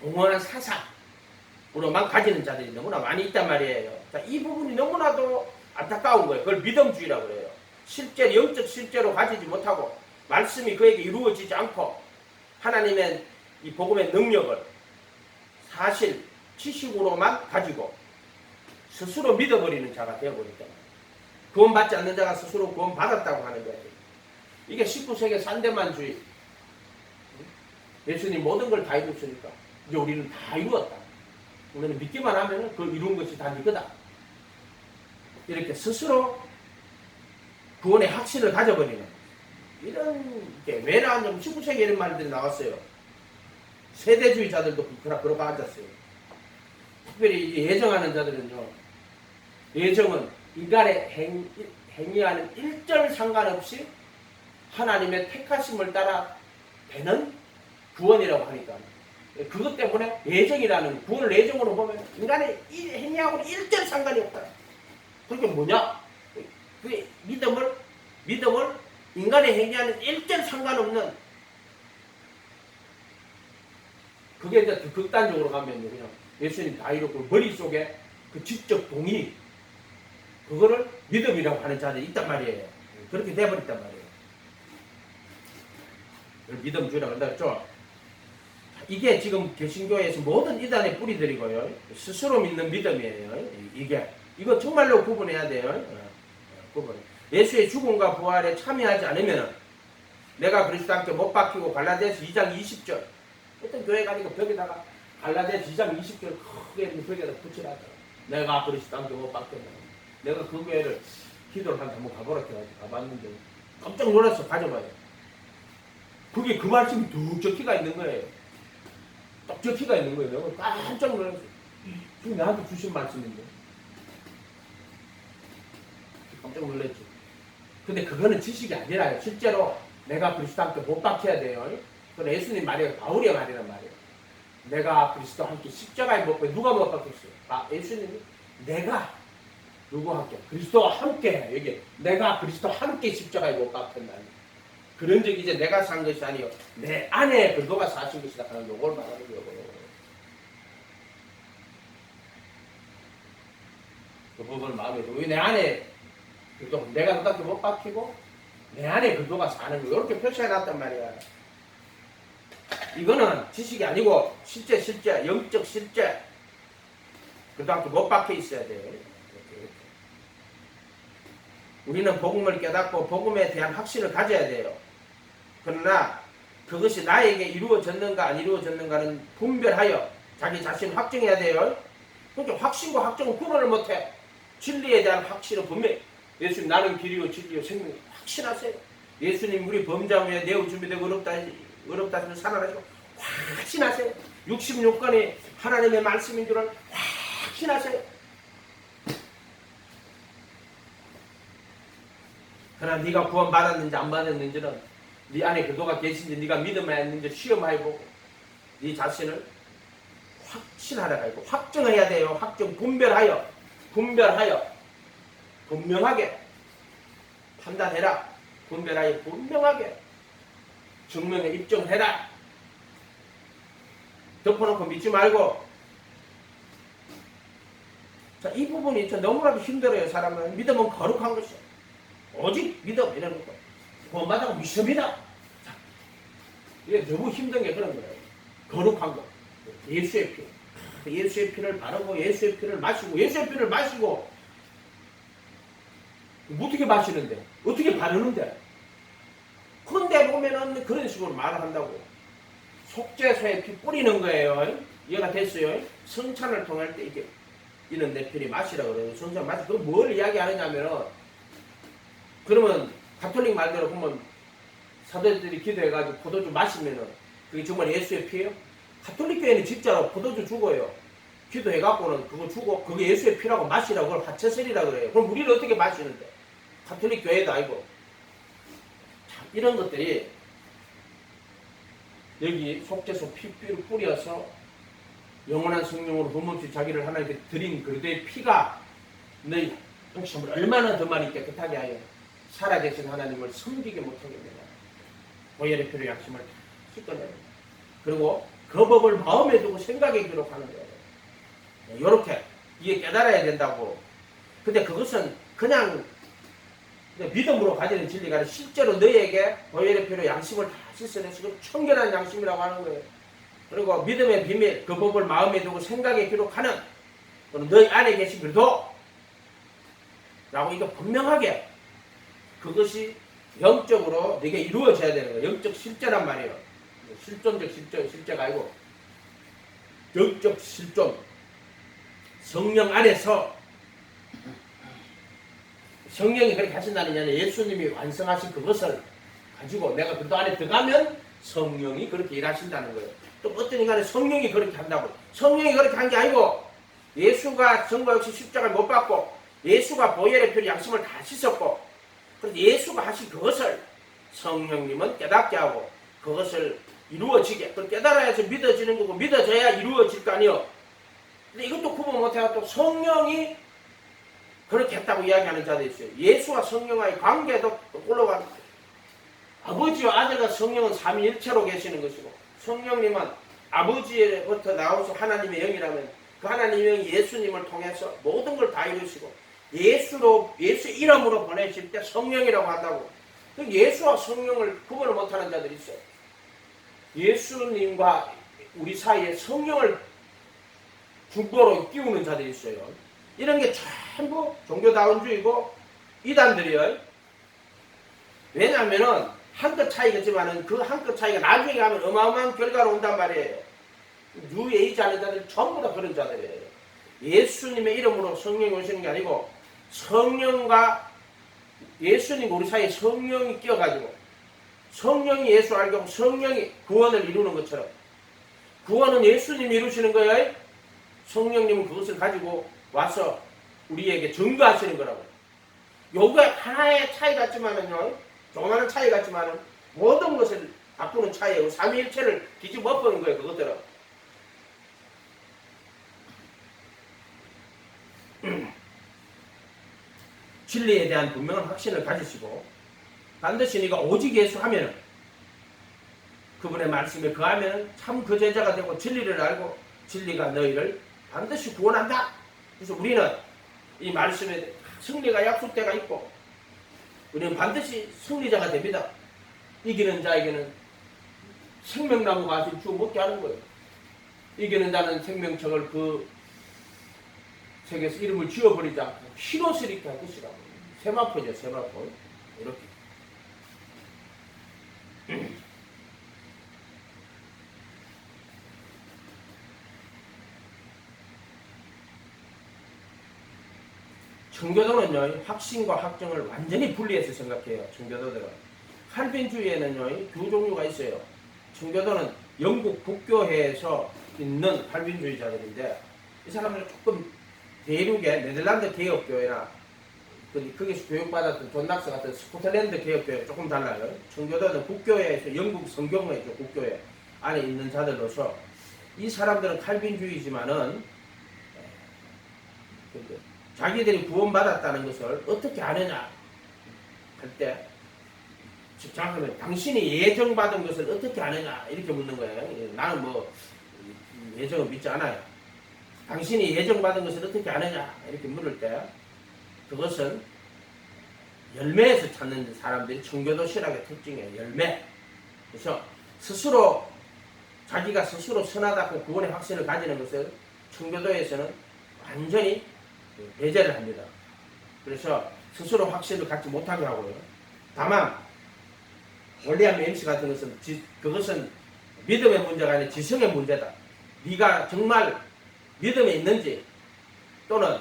공허한 사상으로만 가지는 자들이 너무나 많이 있단 말이에요. 자, 이 부분이 너무나도 안타까운 거예요. 그걸 믿음주의라고 해요. 영적 실제로 가지지 못하고 말씀이 그에게 이루어지지 않고 하나님의 이 복음의 능력을 사실 지식으로만 가지고 스스로 믿어버리는 자가 되어버렸다. 구원받지 않는 자가 스스로 구원받았다고 하는 거예요. 이게 19세기 산데만주의. 예수님 모든 걸 다 이뤘으니까 이제 우리는 다 이루었다. 우리는 믿기만 하면 그 이룬 것이 다 이거다. 이렇게 스스로 구원의 확신을 가져버리는 이런 게 왜 나왔냐면 19세기에 이런 말들이 나왔어요. 세대주의자들도 그러고 앉았어요. 특별히 예정하는 자들은요. 예정은 인간의 행위와는 일절 상관없이 하나님의 택하심을 따라 되는 구원이라고 하니까 그것 때문에 예정이라는 구원을 예정으로 보면 인간의 행위하고는 일절 상관이 없다. 그게 뭐냐? 그 믿음을 인간의 행위하는 일절 상관없는 그게 이제 극단적으로 가면요 그냥 예수님 다 이뤘고 머릿속에 그 지적 동의 그거를 믿음이라고 하는 자들이 있단 말이에요. 그렇게 돼버렸단 말이에요. 믿음주의라고 한다 했죠. 이게 지금 개신교에서 모든 이단의 뿌리들이고요. 스스로 믿는 믿음이에요. 이거 정말로 구분해야 돼요. 구분. 예수의 죽음과 부활에 참여하지 않으면 내가 그리스도 함께 못 박히고 갈라디아서 2장 20절 어떤 교회 가니까 벽에다가 갈라디아서 2장 20절 크게 벽에다 붙이라 하더라. 내가 그리스도 함께 못 박혔다. 내가 그 교회를 기도를 한번 가보라 해가지고 가봤는데 깜짝 놀라서 가져봐요. 그게 그 말씀이 뚝 적혀가 있는 거예요. 딱 적혀가 있는 거예요. 깜짝 놀랐어요. 지금 나한테 주신 말씀인데. 깜짝 놀랐죠. 근데 그거는 지식이 아니라요. 실제로 내가 그리스도 함께 못 박혀야 돼요. 그건 예수님 말이에요. 바울의 말이란 말이에요. 내가 그리스도 함께 십자가에 못 박혀. 누가 못 박혔어요? 예수님이 내가 누구와 함께? 그리스도와 함께. 여기 내가 그리스도와 함께 십자가에 못 박혔나니. 그런 적이 이제 내가 산 것이 아니요 내 안에 그리스도가 사신 것이다 하는 요걸 말하는 거예요. 그 부분을 마음에 두고 내 안에 그리스도 내가 그밖에 못 박히고 내 안에 그리스도가 사는 거 이렇게 표시해놨단 말이야. 이거는 지식이 아니고 실제 영적 실제 그리스도한테 못 박혀 있어야 돼요. 이렇게. 우리는 복음을 깨닫고 복음에 대한 확신을 가져야 돼요. 그러나 그것이 나에게 이루어졌는가 안 이루어졌는가는 분별하여 자기 자신을 확정해야 돼요. 그러니까 확신과 확정은 구분을 못해. 진리에 대한 확신은 분명히 예수님 나는 길이요 진리요 생명이요 확신하세요. 예수님 우리 범죄함 위에 내어 준비되고 어렵다 하시면 살아나시고 확신하세요. 66권이 하나님의 말씀인 줄을 확신하세요. 그러나 네가 구원받았는지 안 받았는지는 네 안에 그도가 계신지 네가 믿음에 있는지 시험해보고 네 자신을 확신하라 하고 확정해야 돼요. 확정 분별하여 분명하게 판단해라. 분별하여 분명하게 증명에 입증해라. 덮어놓고 믿지 말고. 자, 이 부분이 너무나도 힘들어요. 사람은 믿음은 거룩한 것이에요. 오직 믿음 이런 거. 구원받아고 믿습니다. 자, 이게 너무 힘든 게 그런 거예요. 거룩한 거. 예수의 피. 예수의 피를 바르고 예수의 피를 마시고 어떻게 마시는데? 어떻게 바르는데? 그런데 보면은 그런 식으로 말을 한다고. 속죄소에 피 뿌리는 거예요. 이해가 됐어요? 성찬을 통할 때 이게 이는 내 피를 마시라 그래요. 성찬 마시. 그럼 뭘 이야기하느냐면은 그러면 가톨릭 말대로 보면 사도들이 기도해가지고 포도주 마시면은 그게 정말 예수의 피예요? 가톨릭 교회는 진짜로 포도주 주고요. 기도해갖고는 그거 주고 그게 예수의 피라고 마시라고 그걸 화채설이라 그래요. 그럼 우리는 어떻게 마시는데? 가톨릭 교회도 아니고. 참 이런 것들이 여기 속죄소 피를 뿌려서 영원한 성령으로 범없이 자기를 하나님께 드린 그리스도의 피가 너희 욕심을 얼마나 더 많이 깨끗하게 하여 살아계신 하나님을 섬기게 못하게 되냐. 보혈의 피로 양심을 씻어내는. 그리고 그 법을 마음에 두고 생각에 기록하는 거예요. 이렇게 이게 깨달아야 된다고. 근데 그것은 그냥 믿음으로 가지는 진리가 아니라 실제로 너에게 보혈의 피로 양심을 다 씻어내 지금 청결한 양심이라고 하는 거예요. 그리고 믿음의 비밀, 그 법을 마음에 두고 생각에 기록하는 너희 안에 계신 그리스도 라고 이거 분명하게 그것이 영적으로 네게 이루어져야 되는 거예요. 영적 실제란 말이에요. 실존적 실제가 아니고 영적 실존. 성령 안에서 성령이 그렇게 하신다는 게 아니라 예수님이 완성하신 그것을 가지고 내가 그리스도 안에 들어가면 성령이 그렇게 일하신다는 거예요. 또 어떤 인간은 성령이 그렇게 한다고. 성령이 그렇게 한 게 아니고 예수가 정과 역시 십자가를 못 받고 예수가 보혈의 피로 양심을 다 씻었고 그래서 예수가 하신 그것을 성령님은 깨닫게 하고 그것을 이루어지게 깨달아야지 믿어지는 거고 믿어져야 이루어질 거 아니에요. 근데 이것도 구분 못해서 또 성령이 그렇게 했다고 이야기하는 자들이 있어요. 예수와 성령과의 관계도 올라가는 거예요. 아버지와 아들과 성령은 삼위일체로 계시는 것이고 성령님은 아버지로부터 나오신 하나님의 영이라면 그 하나님의 영이 예수님을 통해서 모든 걸 다 이루시고 예수 이름으로 보내실 때 성령이라고 한다고. 예수와 성령을 구분을 못하는 자들이 있어요. 예수님과 우리 사이에 성령을 중보로 끼우는 자들이 있어요. 이런 게 전부 종교다운주의고 이단들이에요. 왜냐하면 한 끗 차이겠지만은 그 한 끗 차이가 나중에 가면 어마어마한 결과로 온단 말이에요. 뉴에이지 하는 자들 전부 다 그런 자들이에요. 예수님의 이름으로 성령이 오시는 게 아니고 성령과 예수님 우리 사이에 성령이 끼어가지고 성령이 예수 알게 하고 성령이 구원을 이루는 것처럼 구원은 예수님이 이루시는 거예요. 성령님은 그것을 가지고 와서 우리에게 증거하시는 거라고. 요게 하나의 차이 같지만은요, 조그마한 차이 같지만은 모든 것을 바꾸는 차이예요. 삼위일체를 뒤집어 엎는 거예요. 그것들은. 진리에 대한 분명한 확신을 가지시고 반드시 네가 오직 예수 하면은 그분의 말씀에 거하면은 참 그 제자가 되고 진리를 알고 진리가 너희를 반드시 구원한다. 그래서 우리는 이 말씀에 승리가 약속대가 있고 우리는 반드시 승리자가 됩니다. 이기는 자에게는 생명나무가 아직 주 먹게 하는 거예요. 이기는 자는 생명책을 그 책에서 이름을 지워버리자 흰옷을 입게 할 것이라고. 세마포죠, 세마포. 이렇게. 청교도는요, 확신과 확정을 완전히 분리해서 생각해요. 청교도들은. 칼빈주의에는요, 두 종류가 있어요. 청교도는 영국 국교회에서 있는 칼빈주의자들인데 이 사람들은 조금 대륙의 네덜란드 개혁교회나 거기서 교육받았던 존 낙스 같은 스코틀랜드 개혁교회 조금 달라요. 청교도는 국교회에서 영국 성경회 국교회 안에 있는 자들로서 이 사람들은 칼빈주의지만은 자기들이 구원받았다는 것을 어떻게 아느냐 할 때 정확하면 당신이 예정받은 것을 어떻게 아느냐 이렇게 묻는 거예요. 나는 뭐 예정을 믿지 않아요. 당신이 예정받은 것을 어떻게 아느냐 이렇게 물을 때 그것은 열매에서 찾는 사람들이 청교도 신학의 특징이에요. 열매. 그래서 스스로 자기가 스스로 선하다고 구원의 확신을 가지는 것을 청교도에서는 완전히 배제를 합니다. 그래서 스스로 확신을 갖지 못하게 하고요. 다만 원리함 MC 같은 것은 그것은 믿음의 문제가 아니라 지성의 문제다. 네가 정말 믿음에 있는지 또는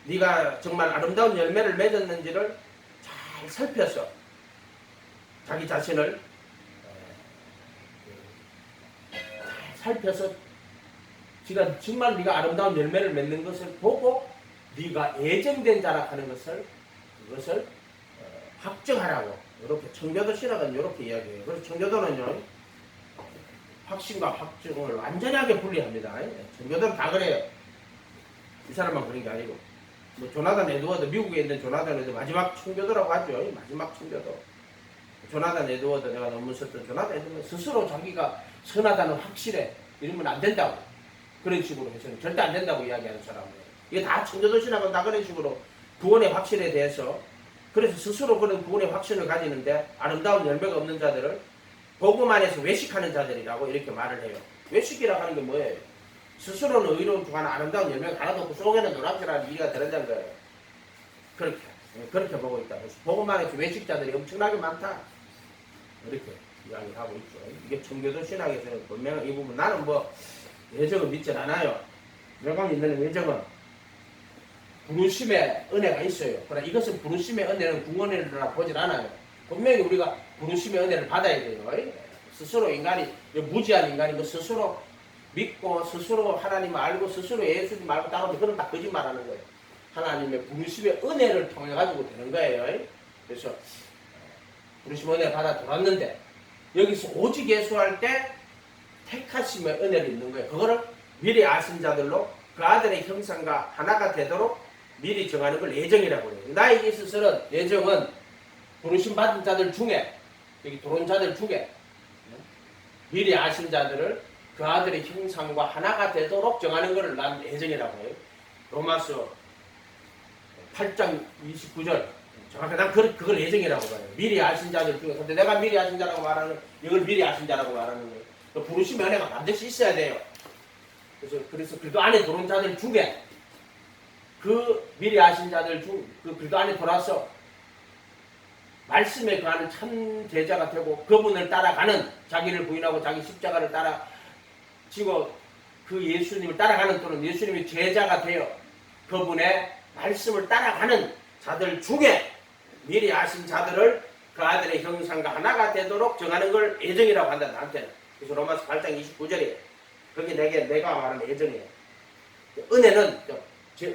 네가 정말 아름다운 열매를 맺었는지를 잘 살펴서 자기 자신을 살펴서 지가 정말 네가 아름다운 열매를 맺는 것을 보고 네가 예정된 자라 하는 그것을 확정하라고. 이렇게 청교도 신학은 이렇게 이야기해요. 그래서 청교도는요 확신과 확정을 완전하게 분리합니다. 청교도는 다 그래요. 이 사람만 그런 게 아니고 뭐 조나단 에드워드, 미국에 있는 조나단 에드워드 마지막 청교도라고 하죠. 마지막 청교도. 조나단 에드워드, 내가 논문 썼던 조나단 에드워드 스스로 자기가 선하다는 확실해. 이러면 안 된다고. 그런 식으로 해서는 절대 안 된다고 이야기하는 사람이에요. 이게 다 청교도 신학은 다 그런 식으로 구원의 확실에 대해서 그래서 스스로 그런 구원의 확신을 가지는데 아름다운 열매가 없는 자들을 복음 안에서 외식하는 자들이라고 이렇게 말을 해요. 외식이라고 하는 게 뭐예요? 스스로는 의로운 중간 아름다운 열매가 하나도 없고 속에는 노란색이라는 이해가 들었다는 거예요. 그렇게 보고 있다. 그래서 복음 안에서 외식자들이 엄청나게 많다. 이렇게 이야기를 하고 있죠. 이게 청교도 신학에서는 분명히 이 부분 나는 뭐 예정을 믿질 않아요. 내가 믿는 예정은 부르심의 은혜가 있어요. 그러나 이것은 부르심의 은혜는 궁원이라 보질 않아요. 분명히 우리가 부르심의 은혜를 받아야 돼요. 스스로 인간이 무지한 인간이 뭐 스스로 믿고 스스로 하나님을 알고 스스로 예수님 말고 따로 그런 다 거짓말하는 거예요. 하나님의 부르심의 은혜를 통해 가지고 되는 거예요. 그래서 부르심 은혜 받아 돌았는데 여기서 오직 예수할 때 택하심의 은혜를 있는 거예요. 그거를 미리 아신 자들로 그 아들의 형상과 하나가 되도록 미리 정하는 걸 예정이라고 해요. 나에게 있어서는 예정은 부르심 받은 자들 중에 여기 들어온 자들 중에 미리 아신 자들을 그 아들의 형상과 하나가 되도록 정하는 것을 난 예정이라고 해요. 로마서 8장 29절 정확히 난 그걸 예정이라고 봐요. 미리 아신 자들 중에 근데 내가 미리 아신 자라고 말하는 이걸 미리 아신 자라고 말하는 거예요. 부르심 은혜가 반드시 있어야 돼요. 그래서 그리도 안에 들어온 자들 중에 그 미리 아신 자들 중 그 그리도 안에 돌아서 말씀에 거하는 참 제자가 되고 그분을 따라가는 자기를 부인하고 자기 십자가를 따라 지고 그 예수님을 따라가는 또는 예수님의 제자가 되어 그분의 말씀을 따라가는 자들 중에 미리 아신 자들을 그 아들의 형상과 하나가 되도록 정하는 걸 예정이라고 한다 나한테는. 그래서 로마서 8장 29절이에요. 그게 내가 말하는 예정이에요. 은혜는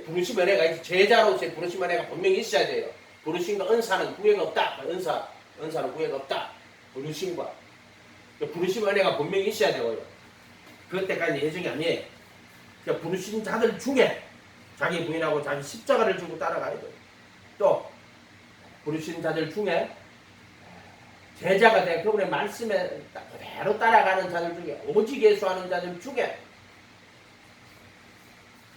부르심 은혜가 제자로서의 부르심 은혜가 분명히 있어야 돼요. 부르심과 은사는 구애가 없다. 은사는 구애가 없다. 부르심과 부르심 은혜가 분명히 있어야 되고요. 그때까지 예정이 아니에요. 그러니까 부르신 자들 중에 자기 부인하고 자기 십자가를 주고 따라가야 돼요. 또 부르신 자들 중에 제자가 돼 그분의 말씀에 그대로 따라가는 자들 중에 오직 예수하는 자들 중에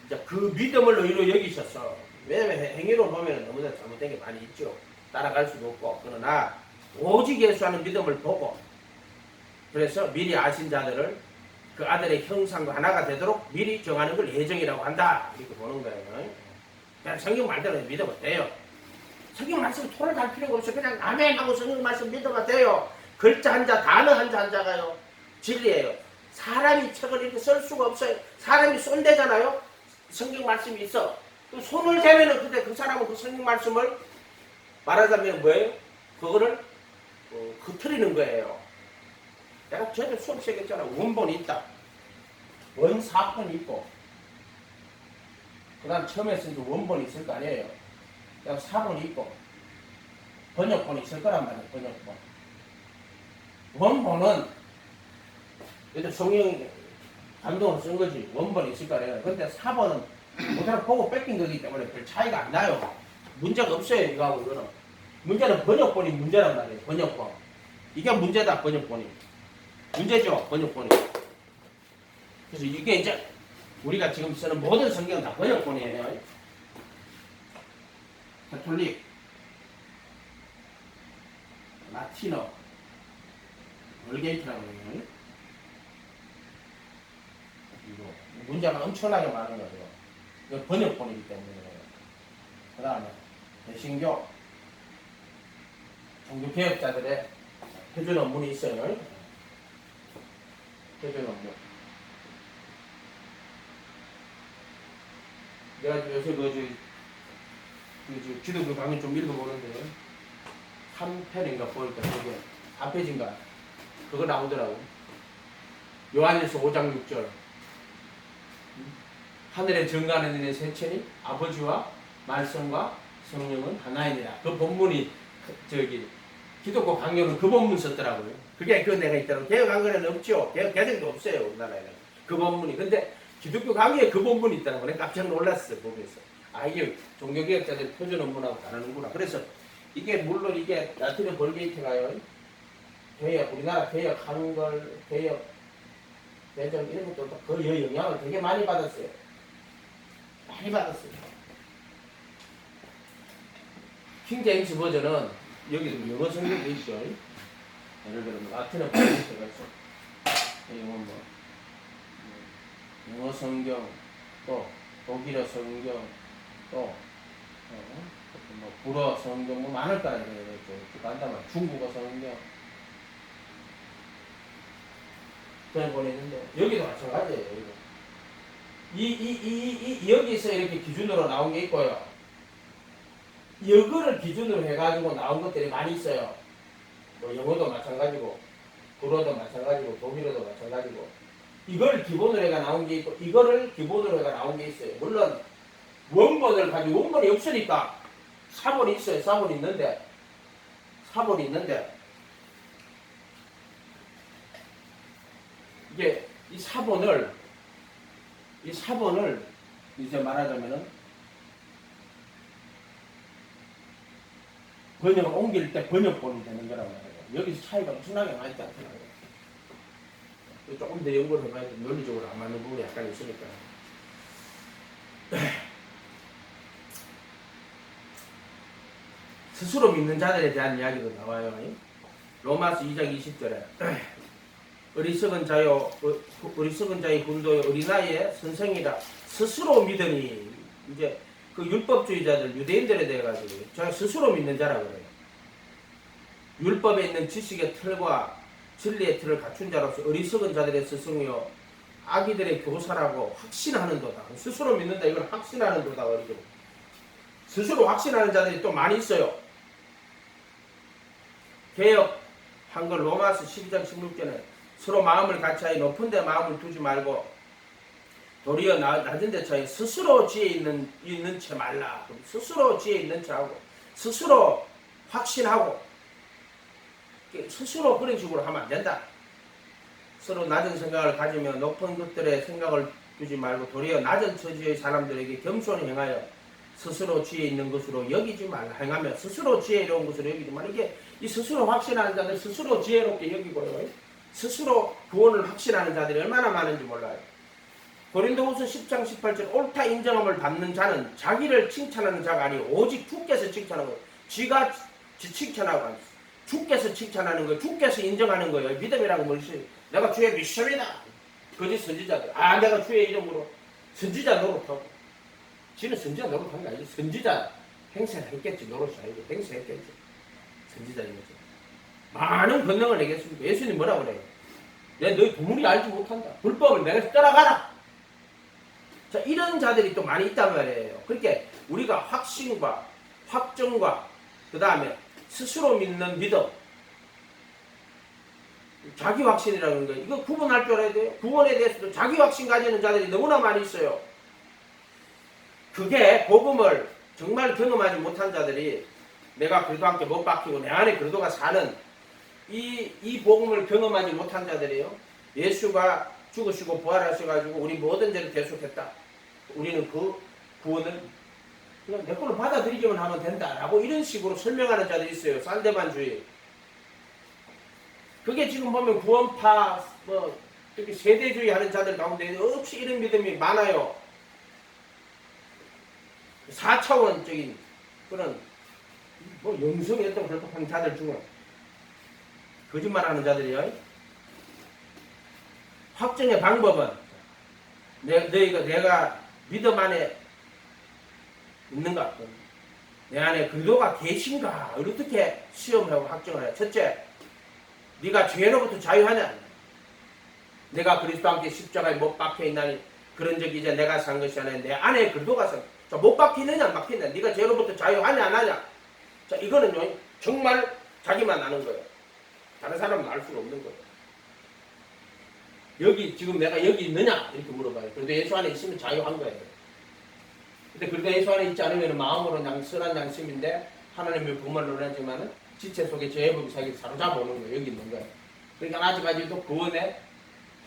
이제 그 믿음을 의로 여기셔서 왜냐면 행위로 보면 너무나 잘못된 게 많이 있죠. 따라갈 수도 없고 그러나 오직 예수하는 믿음을 보고 그래서 미리 아신 자들을 그 아들의 형상과 하나가 되도록 미리 정하는 걸 예정이라고 한다. 이렇게 보는 거예요. 그냥 성경 말대로 믿으면 돼요. 성경 말씀 토를 달 필요가 없어요. 그냥 아멘 하고 성경 말씀 믿으면 돼요. 글자 한자 단어 한자가요. 진리예요. 사람이 책을 이렇게 쓸 수가 없어요. 사람이 쏜대잖아요. 성경 말씀이 있어. 손을 대면은 근데 그 사람은 그 성경 말씀을 말하자면 뭐예요? 그거를 흐트리는 거예요. 내가 전에 수업 시작했잖아. 원본이 있다. 원사본이 있고 그 다음 처음에 쓴 원본이 있을 거 아니에요. 그다음 사본이 있고 번역본이 있을 거란 말이에요. 번역본. 원본은 얘들 성령 감동을 쓴 거지. 원본이 있을 거 아니에요. 근데 사본은 그대로 보고 뺏긴 거기 때문에 별 차이가 안 나요. 문제가 없어요. 이거하고 이거는. 문제는 번역본이 문제란 말이에요. 번역본. 이게 문제다. 번역본이. 문제죠. 번역본이. 그래서 이게 이제 우리가 지금 쓰는 모든 성경은 다 번역본이에요. 가톨릭, 라틴어, 월게이트라고 해요. 이거 문제가 엄청나게 많은 거죠. 이거 번역본이기 때문에. 그 다음에 대신교, 종교개혁자들의 표준 원문이 있어요. 표준 원문. 내가 요새 기독교 강의 좀 읽어보는데 3편인가 보니까 그게 4페이지인가 그거 나오더라고. 요한일서 5장 6절 하늘에 증거하는 이의 세천이 아버지와 말씀과 성령은 하나이니라. 그 본문이 기독교 강요는 그 본문 썼더라고요. 그게 내가 있더라고. 개혁 강요는 없죠. 개혁도 없어요 우리나라에는. 그 본문이. 근데 기독교 강의에 그 본문이 있다는 거네. 깜짝 놀랐어요 보면서. 이게 종교개혁자들 표준 원문하고 다르는구나. 그래서 이게 물론 이게 라틴어 벌게이트가요. 개혁, 우리나라 개혁, 한글, 개혁, 대전 이런 것도 그 영향을 되게 많이 받았어요. 많이 받았어요. 킹제임스 버전은 여기 영어 성경도 있죠. 예를 들면 라틴어 번역가 있어. 영어 영어 성경 또 독일어 성경 또 불어 성경 많을 거 아니에요. 간단한 중국어 성경 그냥 보내는데 여기도 마찬가지예요. 여기서 이렇게 기준으로 나온 게 있고요. 여거를 기준으로 해가지고 나온 것들이 많이 있어요. 뭐 영어도 마찬가지고, 불어도 마찬가지고, 독일어도 마찬가지고. 이걸 기본으로 해가 나온 게 있고, 이거를 기본으로 해가 나온 게 있어요. 물론 원본을 가지고 원본이 없으니까 사본이 있어요. 사본이 있는데 이게 이 사본을 이제 말하자면은 번역을 옮길 때 번역본이 되는 거라고 해요. 여기서 차이가 엄청나게 많이 있지 않더라고요. 조금 더 연구를 해봐야 돼. 논리적으로 안 맞는 부분이 약간 있으니까. 스스로 믿는 자들에 대한 이야기도 나와요. 로마서 2장 20절에 어리석은 자의 훈도의 어린아이의 선생이라 스스로 믿으니 이제 그 율법주의자들 유대인들에 대해 가지고 자기 스스로 믿는 자라 그래요. 율법에 있는 지식의 틀과 진리의 틀을 갖춘 자로서 어리석은 자들의 스승이요 아기들의 교사라고 확신하는도다. 스스로 믿는다. 이걸 확신하는도다. 어리죠. 스스로 확신하는 자들이 또 많이 있어요. 개역 한글 로마서 12장 16절에 서로 마음을 같이하여 높은 데 마음을 두지 말고 도리어 낮은 데 차에 스스로 지혜 있는 채 말라. 스스로 지혜 있는 채 하고 스스로 확신하고 스스로 그런 식으로 하면 안 된다. 서로 낮은 생각을 가지며 높은 것들의 생각을 두지 말고 도리어 낮은 처지의 사람들에게 겸손히 행하여 스스로 지혜 있는 것으로 여기지 말라. 행하며 스스로 지혜로운 것으로 여기지 말라. 이게 이 스스로 확신하는 자들 스스로 지혜롭게 여기고요. 스스로 구원을 확신하는 자들이 얼마나 많은지 몰라요. 고린도후서 10장 18절 옳다 인정함을 받는 자는 자기를 칭찬하는 자가 아니고 오직 주께서 칭찬하고 지가 칭찬하고 주께서 칭찬하는 거예요. 주께서 인정하는 거예요. 믿음이라고 뭐지? 내가 주의 믿습니다. 거짓 선지자들. 내가 주의 이름으로 선지자 노릇하고. 지는 선지자 노릇한 게 아니지. 선지자 행세를 했겠지. 노릇이 아니고 행세했겠지. 선지자인 거죠. 많은 권능을 내겠습니다. 예수님 뭐라고 그래요? 너희 도무리 알지 못한다. 불법을 내가 떠나가라. 자, 이런 자들이 또 많이 있단 말이에요. 그렇게 우리가 확신과 확정과 그 다음에 스스로 믿는 믿음, 자기 확신이라는 거 이거 구분할 줄 알아야 돼요. 구원에 대해서도 자기 확신 가지는 자들이 너무나 많이 있어요. 그게 복음을 정말 경험하지 못한 자들이 내가 그리스도와 함께 못 박히고 내 안에 그리스도가 사는 이 복음을 경험하지 못한 자들이에요. 예수가 죽으시고 부활하셔가지고 우리 모든 죄를 대속했다. 우리는 그 구원을 그냥 내 걸로 받아들이기만 하면 된다라고 이런 식으로 설명하는 자들이 있어요. 산데반주의. 그게 지금 보면 구원파 이렇게 세대주의 하는 자들 가운데 없이 이런 믿음이 많아요. 4차원적인 그런 영성이 어떤 불법한 자들 중에 거짓말하는 자들이요. 확정의 방법은 내가 믿음 안에 있는가? 내 안에 그리스도가 계신가? 어떻게 시험하고 확정을 해요? 첫째, 네가 죄로부터 자유하냐? 내가 그리스도와 함께 십자가에 못 박혀 있나니 그런 적이 이제 내가 산 것이 아니라 내 안에 그리스도가 산. 자, 못 박히느냐 안 박히느냐? 네가 죄로부터 자유하냐 안 하냐? 자, 이거는요 정말 자기만 아는 거예요. 다른 사람은 알 수가 없는 거예요. 여기 지금 내가 여기 있느냐 이렇게 물어봐요. 그래도 예수 안에 있으면 자유한 거예요. 근데 그래도 예수 안에 있지 않으면 마음으로는 선한 양심인데 하나님의 부모를 논하지만은 지체 속에 죄의 법이 자기를 사로잡아 오는 거예요. 여기 있는 거예요. 그러니까 아직까지도 구원의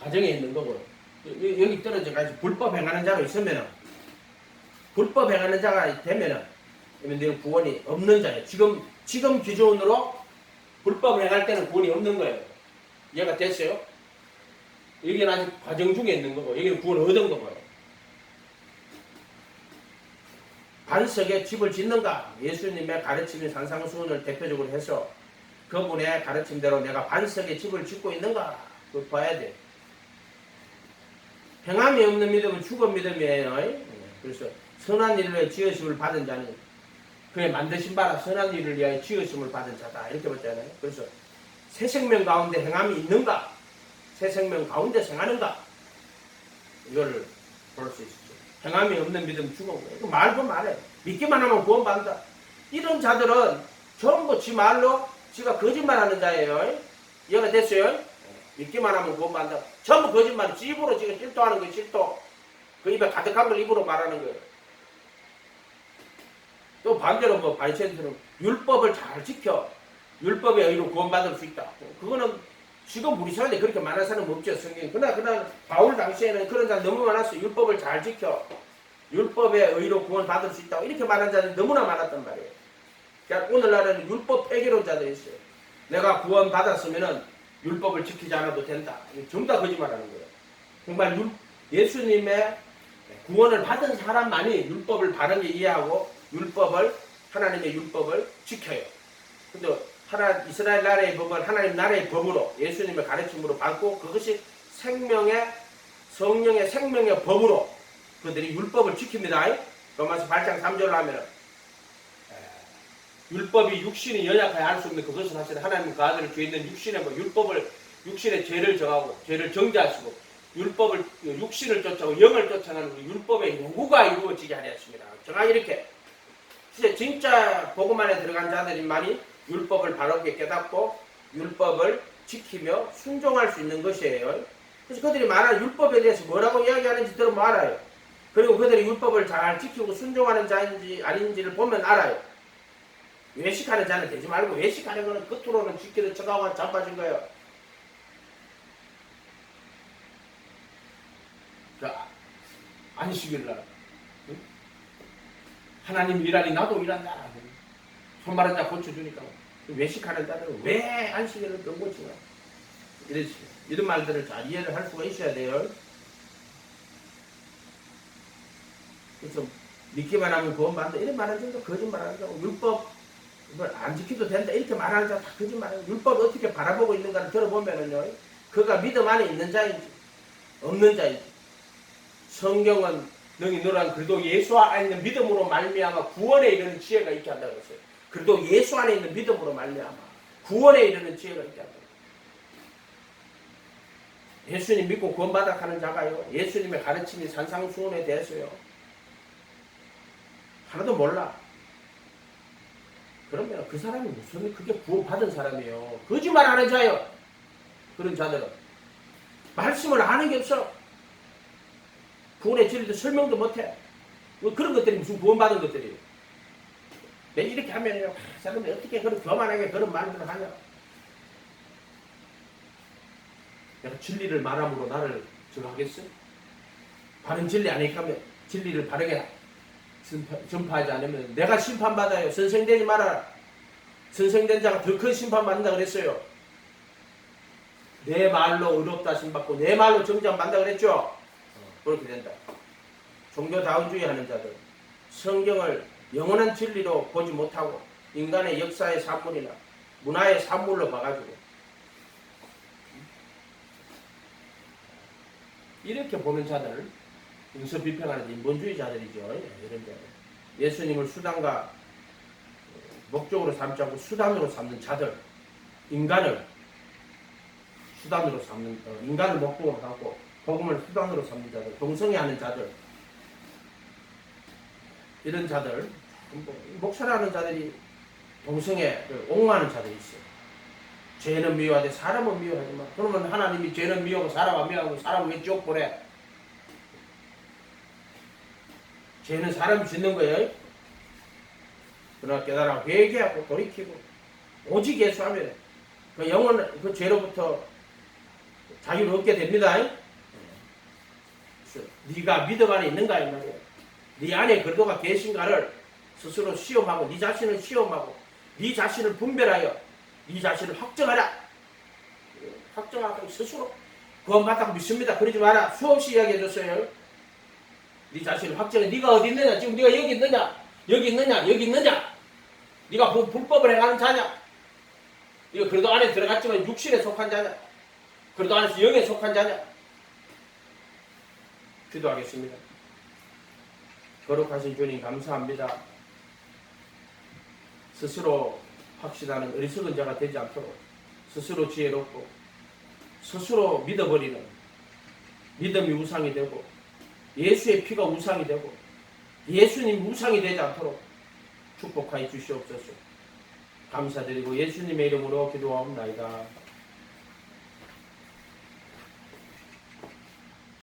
과정에 있는 거고요. 여기 떨어져가지고 불법 행하는 자로 있으면은 불법 행하는 자가 되면은 너는 구원이 없는 자예요. 지금 기준으로 불법을 행할 때는 구원이 없는 거예요. 이해가 됐어요? 여기는 아직 과정 중에 있는 거고 여기는 구원을 얻은 거고요. 반석에 집을 짓는가? 예수님의 가르침이 산상수훈을 대표적으로 해서 그분의 가르침대로 내가 반석에 집을 짓고 있는가? 그걸 봐야 돼. 행함이 없는 믿음은 죽은 믿음이에요. 그래서 선한 일로 지으심을 받은 자는 그의 만드신 바라 선한 일을 위하여 지으심을 받은 자다. 이렇게 봤잖아요. 그래서 새 생명 가운데 행함이 있는가? 새 생명 가운데 생하는가? 이걸 볼 수 있죠. 행함이 없는 믿음 죽은 거예요. 말도 말해. 믿기만 하면 구원받는다. 이런 자들은 전부 지 말로 지가 거짓말하는 자예요. 이해가 됐어요? 믿기만 하면 구원받는다. 전부 거짓말. 지 입으로 지가 실토하는 거예요. 실토. 그 입에 가득한 걸 입으로 말하는 거예요. 또 반대로 뭐 바리새인들은 율법을 잘 지켜 율법에 의로 구원받을 수 있다. 그거는 지금 우리 시간에 그렇게 많은 사람은 없죠. 성경. 그러나 바울 당시에는 그런 자들 너무 많았어요. 율법을 잘 지켜 율법에 의로 구원받을 수 있다고 이렇게 말하는 자들이 너무나 많았단 말이에요. 그러니까 오늘날에는 율법 폐기론자들이 있어요. 내가 구원받았으면은 율법을 지키지 않아도 된다. 전부 다 거짓말하는 거예요. 정말 예수님의 구원을 받은 사람만이 율법을 바르게 이해하고 하나님의 율법을 지켜요. 근데 이스라엘 나라의 법을 하나님 나라의 법으로 예수님의 가르침으로 받고 그것이 성령의 생명의 법으로 그들이 율법을 지킵니다. 로마서 8장 3절로 하면 율법이 육신이 연약하여 할 수 없는 그것을 사실 하나님 그 아들을 주에 있는 육신의 육신의 죄를 정하고 죄를 정죄하시고 율법을 육신을 쫓아고 영을 쫓아가는 율법의 요구가 이루어지게 하였습니다. 정확히 이렇게 진짜 복음 안에 들어간 자들만이 율법을 바르게 깨닫고 율법을 지키며 순종할 수 있는 것이에요. 그래서 그들이 말하는 율법에 대해서 뭐라고 이야기하는지 들으면 알아요. 그리고 그들이 율법을 잘 지키고 순종하는 자인지 아닌지를 보면 알아요. 외식하는 자는 되지 말고 외식하는 거는 겉으로는 지키는 척하고 자빠진 거예요. 안식일날 하나님 일하니 나도 일한다. 손마른 자 고쳐주니까 외식하는 자들은 왜 안식일을 경고치나 이런 말들을 잘 이해를 할 수가 있어야 돼요. 그래서 믿기만 하면 구원받는다 이런 말하는 자도 거짓말하는 자고 율법을 안 지켜도 된다 이렇게 말하는 자도 다 거짓말하는 자고 율법을 어떻게 바라보고 있는가를 들어보면은요 그가 믿음 안에 있는 자인지 없는 자인지 성경은 너희 너랑 그래도 예수 안에 있는 믿음으로 말미암아 구원에 이르는 지혜가 있게 한다고 했어요. 그래도 예수 안에 있는 믿음으로 말미암아 구원에 이르는 지혜가 있게 한다. 예수님 믿고 구원받아 가는 자가요. 예수님의 가르침이 산상수훈에 대해서요. 하나도 몰라. 그러면 그 사람이 무슨 그게 구원받은 사람이에요. 거짓말하는 자예요. 그런 자들은 말씀을 아는 게 없어. 구원의 진리도 설명도 못해. 그런 것들이 무슨 구원받은 것들이에요. 내가 이렇게 하면요, 사람들이 어떻게 그런 교만하게 그런 말을 하냐. 내가 진리를 말함으로 나를 저하겠어? 바른 진리 아니까 하면 진리를 바르게 전파하지 않으면 내가 심판받아요. 선생되지 말아라. 선생된 자가 더 큰 심판받는다 그랬어요. 내 말로 의롭다 심받고 내 말로 정죄받는다 그랬죠. 그렇게 된다. 종교다운주의 하는 자들 성경을 영원한 진리로 보지 못하고 인간의 역사의 산물이나 문화의 산물로 봐가지고 이렇게 보는 자들 인서 비평하는 인본주의자들이죠. 이런 자들. 예수님을 수단과 목적으로 삼지 않고 수단으로 삼는 자들 인간을 수단으로 삼는 인간을 목적으로 삼고 복음을 수단으로 삼는 자들 동성애하는 자들 이런 자들 목사라는 자들이 동성애를 옹호하는 자들이 있어요. 죄는 미워하되 사람은 미워하지만 그러면 하나님이 죄는 미워하고 사람은 미워하고 사람은 왜 지옥 보내? 죄는 사람이 짓는 거예요. 그러나 깨달아 회개하고 돌이키고 오직 예수하면 그 영원 그 죄로부터 자유를 얻게 됩니다. 네가 믿음 안에 있는가 이 말이에요. 네 안에 그리스도가 계신가를 스스로 시험하고 네 자신을 시험하고 네 자신을 분별하여 네 자신을 확정하라. 확정하고 스스로 구원받다고 믿습니다. 그러지 마라. 수없이 이야기해 줬어요. 네 자신을 확정해. 네가 어디 있느냐? 지금 네가 여기 있느냐? 여기 있느냐? 여기 있느냐? 네가 불법을 행하는 자냐? 이거 그래도 안에 들어갔지만 육신에 속한 자냐? 그래도 안에서 영에 속한 자냐? 기도하겠습니다. 거룩하신 주님 감사합니다. 스스로 확신하는 어리석은 자가 되지 않도록 스스로 지혜롭고 스스로 믿어버리는 믿음이 우상이 되고 예수의 피가 우상이 되고 예수님 우상이 되지 않도록 축복하여 주시옵소서. 감사드리고 예수님의 이름으로 기도하옵나이다.